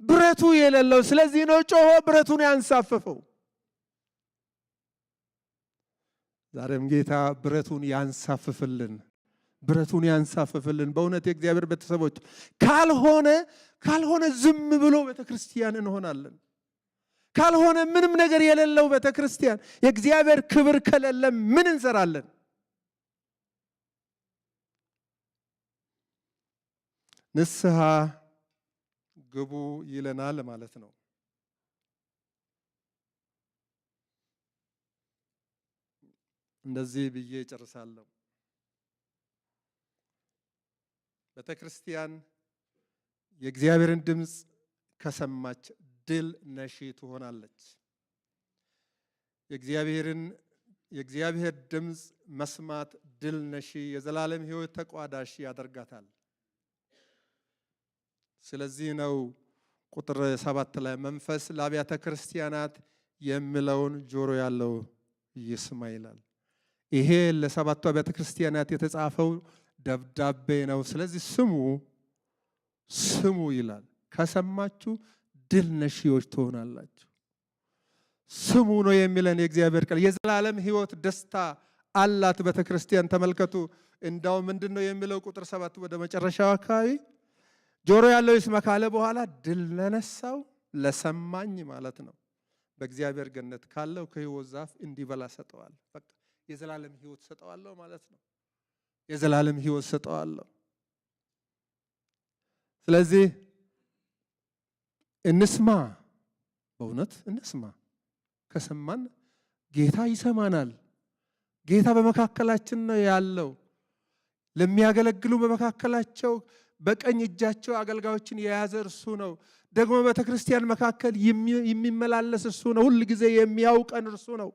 ብረቱ የሌለው። ስለዚህ ነው ጮሆ ብረቱን ያንሳፈፈው። ዛሬም ጌታ ብረቱን ያንሳፍፍልን፣ ብረቱን ያንሳፍፍልን። በእውነት የእግዚአብሔር ቤተሰቦች ካልሆነ ዝም ብሎ ቤተክርስቲያን እንሆናለን። ካልሆነ ምንም ነገር የሌለው ቤተክርስቲያን፣ የእግዚአብሔር ክብር ከሌለ ምን እንሰራለን? ንስሐ ግቡ ይለናል ማለት ነው። እንደዚህ ብዬ እጨርሳለሁ። ቤተክርስቲያን የእግዚአብሔርን ድምፅ ከሰማች ድል ነሺ ትሆናለች። የእግዚአብሔር ድምፅ መስማት ድል ነሺ፣ የዘላለም ሕይወት ተቋዳሽ ያደርጋታል። ስለዚህ ነው ቁጥር 7 ላይ መንፈስ ለአብያተ ክርስቲያናት የሚለውን ጆሮ ያለው ይስማ ይላል። ይሄ ለሰባቱ አብያተ ክርስቲያናት የተጻፈው ደብዳቤ ነው። ስለዚህ ስሙ ይላል። ከሰማችሁ ድል ነሺዎች ትሆናላችሁ። ስሙ ነው የሚለን የእግዚአብሔር ቃል። የዘላለም ሕይወት ደስታ አላት ቤተክርስቲያን። ተመልከቱ። እንዳው ምንድነው የሚለው ቁጥር 7 ወደ መጨረሻው አካባቢ ጆሮ ያለው ይስማ ካለ በኋላ ድል ለነሳው ለሰማኝ ማለት ነው በእግዚአብሔር ገነት ካለው ከሕይወት ዛፍ እንዲበላ ሰጠዋል። በቃ የዘላለም ሕይወት ሰጠዋለሁ ማለት ነው። የዘላለም ሕይወት ሰጠዋለሁ። ስለዚህ እንስማ፣ በእውነት እንስማ። ከሰማን ጌታ ይሰማናል። ጌታ በመካከላችን ነው ያለው። ለሚያገለግሉ በመካከላቸው በቀኝ እጃቸው አገልጋዮችን የያዘ እርሱ ነው። ደግሞ በቤተክርስቲያን መካከል የሚመላለስ እርሱ ነው። ሁል ጊዜ የሚያውቀን እርሱ ነው።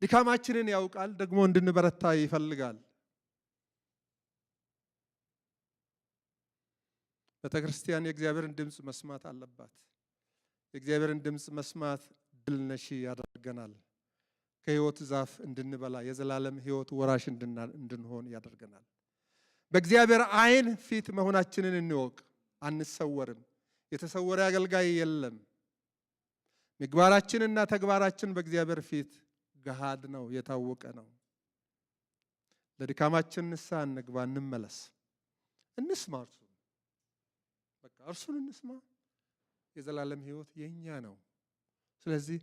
ድካማችንን ያውቃል። ደግሞ እንድንበረታ ይፈልጋል። ቤተክርስቲያን የእግዚአብሔርን ድምፅ መስማት አለባት። የእግዚአብሔርን ድምፅ መስማት ድል ነሺ ያደርገናል። ከሕይወት ዛፍ እንድንበላ የዘላለም ሕይወት ወራሽ እንድንሆን ያደርገናል። በእግዚአብሔር ዓይን ፊት መሆናችንን እንወቅ፣ አንሰወርም። የተሰወረ አገልጋይ የለም። ምግባራችንና ተግባራችን በእግዚአብሔር ፊት ገሃድ ነው፣ የታወቀ ነው። ለድካማችን ንስሐ እንግባ፣ እንመለስ፣ እንስማ። እርሱን እንስማ። የዘላለም ሕይወት የኛ ነው። ስለዚህ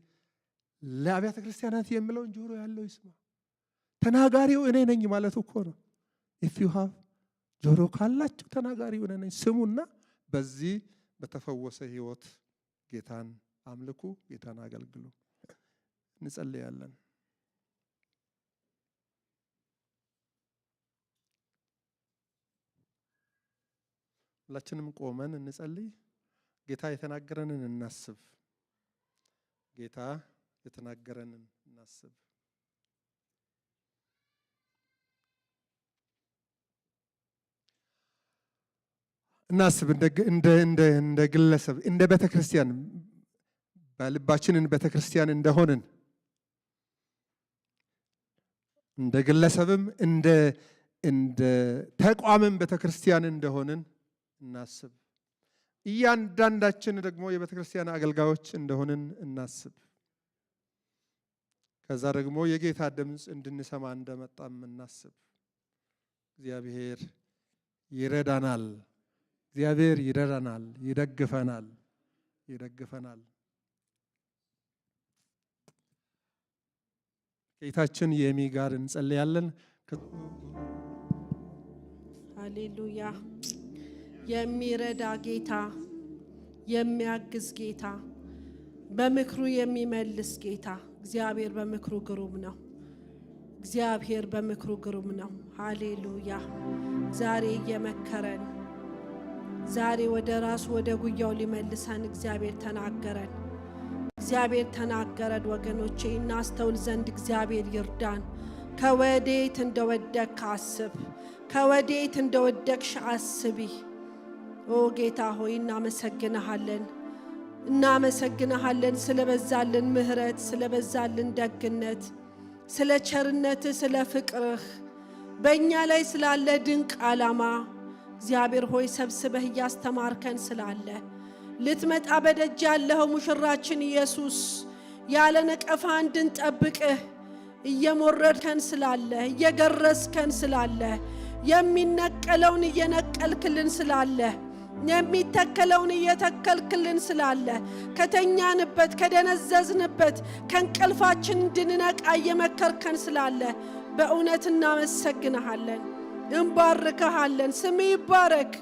ለአብያተ ክርስቲያናት የሚለውን ጆሮ ያለው ይስማ። ተናጋሪው እኔ ነኝ ማለት እኮ ነው። if you have ጆሮ ካላችሁ ተናጋሪው እኔ ነኝ። ስሙና በዚህ በተፈወሰ ሕይወት ጌታን አምልኩ፣ ጌታን አገልግሉ። እንጸልያለን። ሁላችንም ቆመን እንጸልይ። ጌታ የተናገረንን እናስብ። ጌታ የተናገረንን እናስብ። እንደ ግለሰብ እንደ ቤተክርስቲያን በልባችንን ቤተክርስቲያን እንደሆንን እንደ ግለሰብም እንደ ተቋምም ቤተክርስቲያን እንደሆንን እናስብ። እያንዳንዳችን ደግሞ የቤተክርስቲያን አገልጋዮች እንደሆንን እናስብ። ከዛ ደግሞ የጌታ ድምፅ እንድንሰማ እንደመጣም እናስብ። እግዚአብሔር ይረዳናል። እግዚአብሔር ይረዳናል፣ ይደግፈናል። ጌታችን የሚ ጋር እንጸልያለን። ሃሌሉያ። የሚረዳ ጌታ፣ የሚያግዝ ጌታ፣ በምክሩ የሚመልስ ጌታ እግዚአብሔር በምክሩ ግሩም ነው። እግዚአብሔር በምክሩ ግሩም ነው። ሃሌሉያ። ዛሬ እየመከረን ዛሬ ወደ ራሱ ወደ ጉያው ሊመልሰን እግዚአብሔር ተናገረን። እግዚአብሔር ተናገረን ወገኖቼ፣ እናስተውል ዘንድ እግዚአብሔር ይርዳን። ከወዴት እንደወደቅክ አስብ። ከወዴት እንደወደቅሽ አስቢ። ኦ ጌታ ሆይ እናመሰግንሃለን ስለበዛልን ምህረት፣ ስለበዛልን ደግነት፣ ስለ ቸርነት፣ ስለ ፍቅርህ፣ በእኛ ላይ ስላለ ድንቅ ዓላማ እግዚአብሔር ሆይ ሰብስበህ እያስተማርከን ስላለ ልትመጣ በደጅ ያለኸው ሙሽራችን ኢየሱስ ያለ ነቀፋ እንድንጠብቅህ እየሞረድከን ስላለ፣ እየገረስከን ስላለ፣ የሚነቀለውን እየነቀልክልን ስላለ፣ የሚተከለውን እየተከልክልን ስላለ፣ ከተኛንበት ከደነዘዝንበት ከእንቅልፋችን እንድንነቃ እየመከርከን ስላለ በእውነት እናመሰግንሃለን፣ እንባርከሃለን። ስም ይባረክ።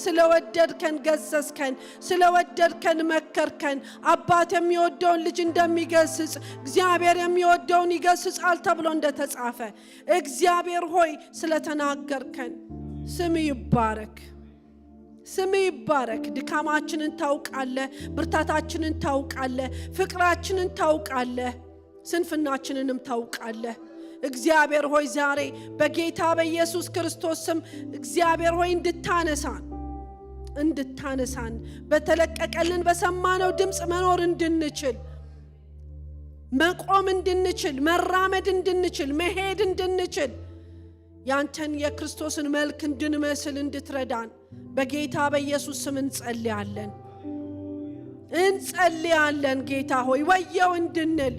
ስለወደድከን ገሰስከን፣ ስለወደድከን መከርከን። አባት የሚወደውን ልጅ እንደሚገስጽ እግዚአብሔር የሚወደውን ይገስጻል ተብሎ እንደተጻፈ እግዚአብሔር ሆይ ስለተናገርከን ስም ይባረክ። ድካማችንን ታውቃለህ፣ ብርታታችንን ታውቃለህ፣ ፍቅራችንን ታውቃለህ፣ ስንፍናችንንም ታውቃለህ። እግዚአብሔር ሆይ ዛሬ በጌታ በኢየሱስ ክርስቶስ ስም እግዚአብሔር ሆይ እንድታነሳን በተለቀቀልን በሰማነው ድምፅ መኖር እንድንችል፣ መቆም እንድንችል፣ መራመድ እንድንችል፣ መሄድ እንድንችል፣ ያንተን የክርስቶስን መልክ እንድንመስል እንድትረዳን በጌታ በኢየሱስ ስም እንጸልያለን። ጌታ ሆይ ወየው እንድንል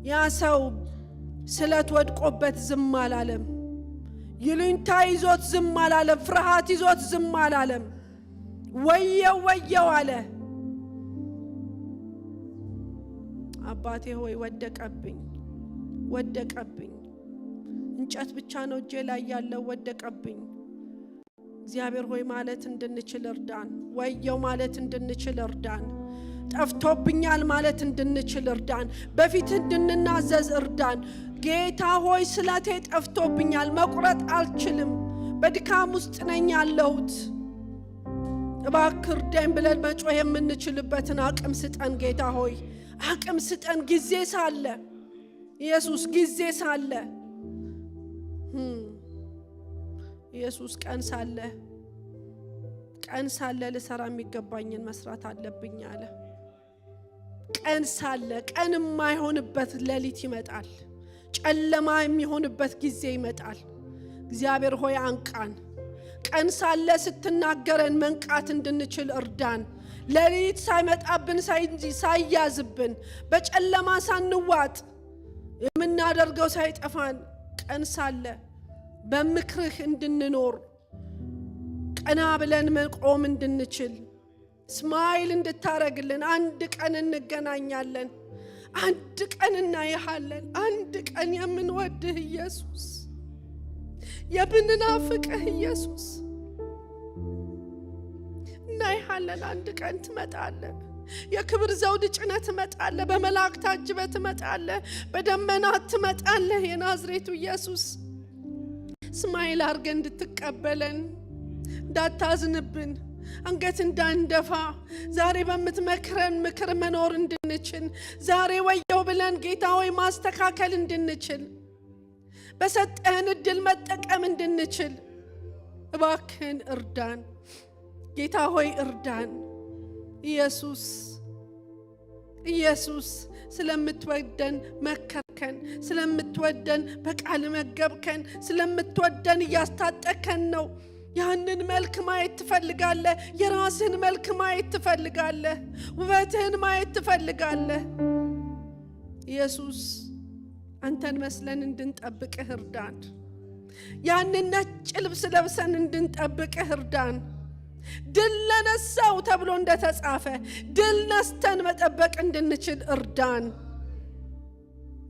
ያ ሰው ስለት ወድቆበት ዝም አላለም። ይሉኝታ ይዞት ዝም አላለም። ፍርሃት ይዞት ዝም አላለም። ወየው አለ። አባቴ ሆይ ወደቀብኝ። እንጨት ብቻ ነው እጄ ላይ ያለው፣ ወደቀብኝ። እግዚአብሔር ሆይ ማለት እንድንችል እርዳን። ወየው ማለት እንድንችል እርዳን። ጠፍቶብኛል ማለት እንድንችል እርዳን። በፊት እንድንናዘዝ እርዳን። ጌታ ሆይ ስለቴ ጠፍቶብኛል፣ መቁረጥ አልችልም፣ በድካም ውስጥ ነኝ ያለሁት፣ እባክህ እርዳኝ ብለን መጮህ የምንችልበትን አቅም ስጠን። ጌታ ሆይ አቅም ስጠን። ጊዜ ሳለ ኢየሱስ፣ ጊዜ ሳለ ኢየሱስ፣ ቀን ሳለ ልሰራ የሚገባኝን መስራት አለብኝ አለ። ቀን ሳለ፣ ቀን የማይሆንበት ሌሊት ይመጣል። ጨለማ የሚሆንበት ጊዜ ይመጣል። እግዚአብሔር ሆይ አንቃን። ቀን ሳለ ስትናገረን መንቃት እንድንችል እርዳን። ሌሊት ሳይመጣብን ሳይያዝብን፣ በጨለማ ሳንዋጥ፣ የምናደርገው ሳይጠፋን ቀን ሳለ በምክርህ እንድንኖር፣ ቀና ብለን መቆም እንድንችል፣ ስማይል እንድታረግልን። አንድ ቀን እንገናኛለን፣ አንድ ቀን እናይሃለን። አንድ ቀን የምንወድህ ኢየሱስ፣ የምንናፍቅህ ኢየሱስ እናይሃለን። አንድ ቀን ትመጣለህ፣ የክብር ዘውድ ጭነህ ትመጣለህ፣ በመላእክት ታጅበህ ትመጣለህ፣ በደመናት ትመጣለህ። የናዝሬቱ ኢየሱስ ስማይል አርገን እንድትቀበለን፣ እንዳታዝንብን፣ አንገት እንዳንደፋ፣ ዛሬ በምትመክረን ምክር መኖር እንድንችል፣ ዛሬ ወየው ብለን ጌታ ሆይ ማስተካከል እንድንችል፣ በሰጠህን እድል መጠቀም እንድንችል እባክህን እርዳን። ጌታ ሆይ እርዳን። ኢየሱስ ስለምትወደን መከርከን፣ ስለምትወደን በቃል መገብከን፣ ስለምትወደን እያስታጠከን ነው። ያንን መልክ ማየት ትፈልጋለህ። የራስህን መልክ ማየት ትፈልጋለህ። ውበትህን ማየት ትፈልጋለህ። ኢየሱስ አንተን መስለን እንድንጠብቅህ እርዳን። ያንን ነጭ ልብስ ለብሰን እንድንጠብቅህ እርዳን። ድል ለነሳው ተብሎ እንደተጻፈ ድል ነስተን መጠበቅ እንድንችል እርዳን።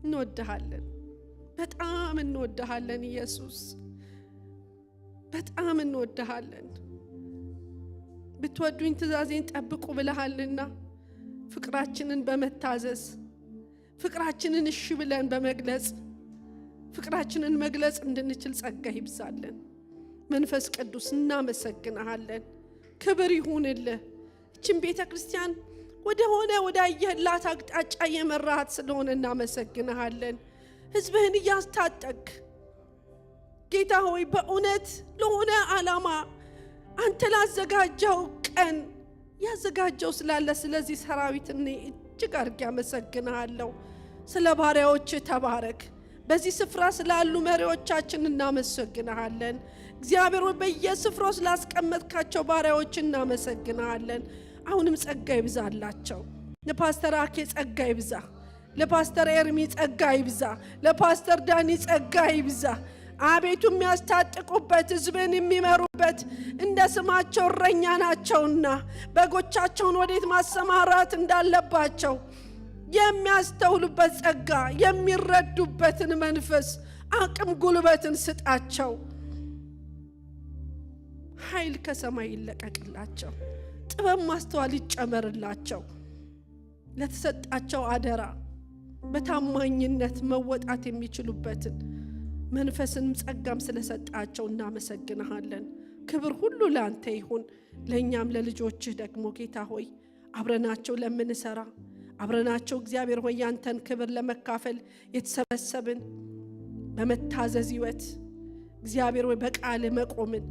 እንወድሃለን፣ በጣም እንወድሃለን ኢየሱስ፣ በጣም እንወድሃለን። ብትወዱኝ ትእዛዜን ጠብቁ ብለሃልና ፍቅራችንን በመታዘዝ ፍቅራችንን እሺ ብለን በመግለጽ ፍቅራችንን መግለጽ እንድንችል ጸጋ ይብዛልን። መንፈስ ቅዱስ እናመሰግንሃለን። ክብር ይሁንልህ። እችን ቤተ ክርስቲያን ወደ አየህላት አቅጣጫ የመራሃት ስለሆነ እናመሰግንሃለን። ሕዝብህን እያስታጠቅ ጌታ ሆይ በእውነት ለሆነ ዓላማ አንተ ላዘጋጀው ቀን ያዘጋጀው ስላለ ስለዚህ ሰራዊት እኔ እጅግ አድርጌ አመሰግናለሁ። ስለ ባሪያዎች ተባረክ። በዚህ ስፍራ ስላሉ መሪዎቻችን እናመሰግናለን። እግዚአብሔር ሆይ በየስፍራው ስላስቀመጥካቸው ባሪያዎች እናመሰግናለን። አሁንም ጸጋ ይብዛላቸው። ለፓስተር አኬ ጸጋ ይብዛ፣ ለፓስተር ኤርሚ ጸጋ ይብዛ፣ ለፓስተር ዳኒ ጸጋ ይብዛ። አቤቱ የሚያስታጥቁበት ሕዝብን የሚመሩበት እንደ ስማቸው እረኛ ናቸውና በጎቻቸውን ወዴት ማሰማራት እንዳለባቸው የሚያስተውሉበት ጸጋ፣ የሚረዱበትን መንፈስ፣ አቅም፣ ጉልበትን ስጣቸው። ኃይል ከሰማይ ይለቀቅላቸው። ጥበብ፣ ማስተዋል ይጨመርላቸው። ለተሰጣቸው አደራ በታማኝነት መወጣት የሚችሉበትን መንፈስንም ጸጋም ስለሰጣቸው እናመሰግንሃለን። ክብር ሁሉ ለአንተ ይሁን። ለእኛም ለልጆችህ ደግሞ ጌታ ሆይ አብረናቸው ለምንሰራ አብረናቸው እግዚአብሔር ሆይ ያንተን ክብር ለመካፈል የተሰበሰብን በመታዘዝ ሕይወት እግዚአብሔር ሆይ በቃል መቆምን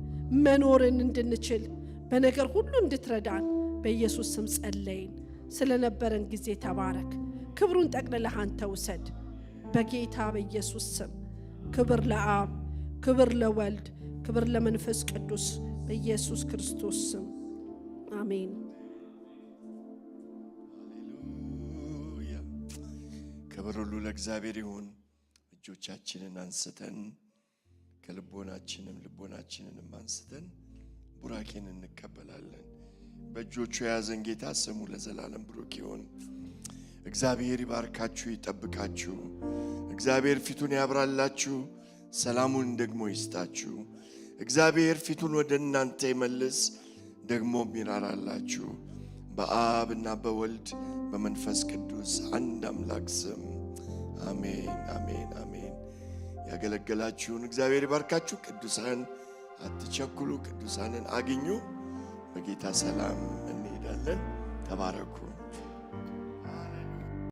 መኖርን እንድንችል በነገር ሁሉ እንድትረዳን በኢየሱስ ስም ጸለይን። ስለነበረን ጊዜ ተባረክ። ክብሩን ጠቅልለህ አንተ ውሰድ በጌታ በኢየሱስ ስም። ክብር ለአብ፣ ክብር ለወልድ፣ ክብር ለመንፈስ ቅዱስ በኢየሱስ ክርስቶስ ስም አሜን። ሃሌሉያ። ክብር ሁሉ ለእግዚአብሔር ይሁን። እጆቻችንን አንስተን ልቦናችንንም አንስተን ቡራኬን እንቀበላለን። በእጆቹ የያዘን ጌታ ስሙ ለዘላለም ብሩክ ይሁን። እግዚአብሔር ይባርካችሁ፣ ይጠብቃችሁ። እግዚአብሔር ፊቱን ያብራላችሁ፣ ሰላሙን ደግሞ ይስጣችሁ። እግዚአብሔር ፊቱን ወደ እናንተ ይመልስ፣ ደግሞ ይራራላችሁ። በአብና በወልድ በመንፈስ ቅዱስ አንድ አምላክ ስም አሜን፣ አሜን፣ አሜን። ያገለገላችሁን እግዚአብሔር ይባርካችሁ። ቅዱሳን አትቸኩሉ፣ ቅዱሳንን አግኙ። በጌታ ሰላም እንሄዳለን። ተባረኩ።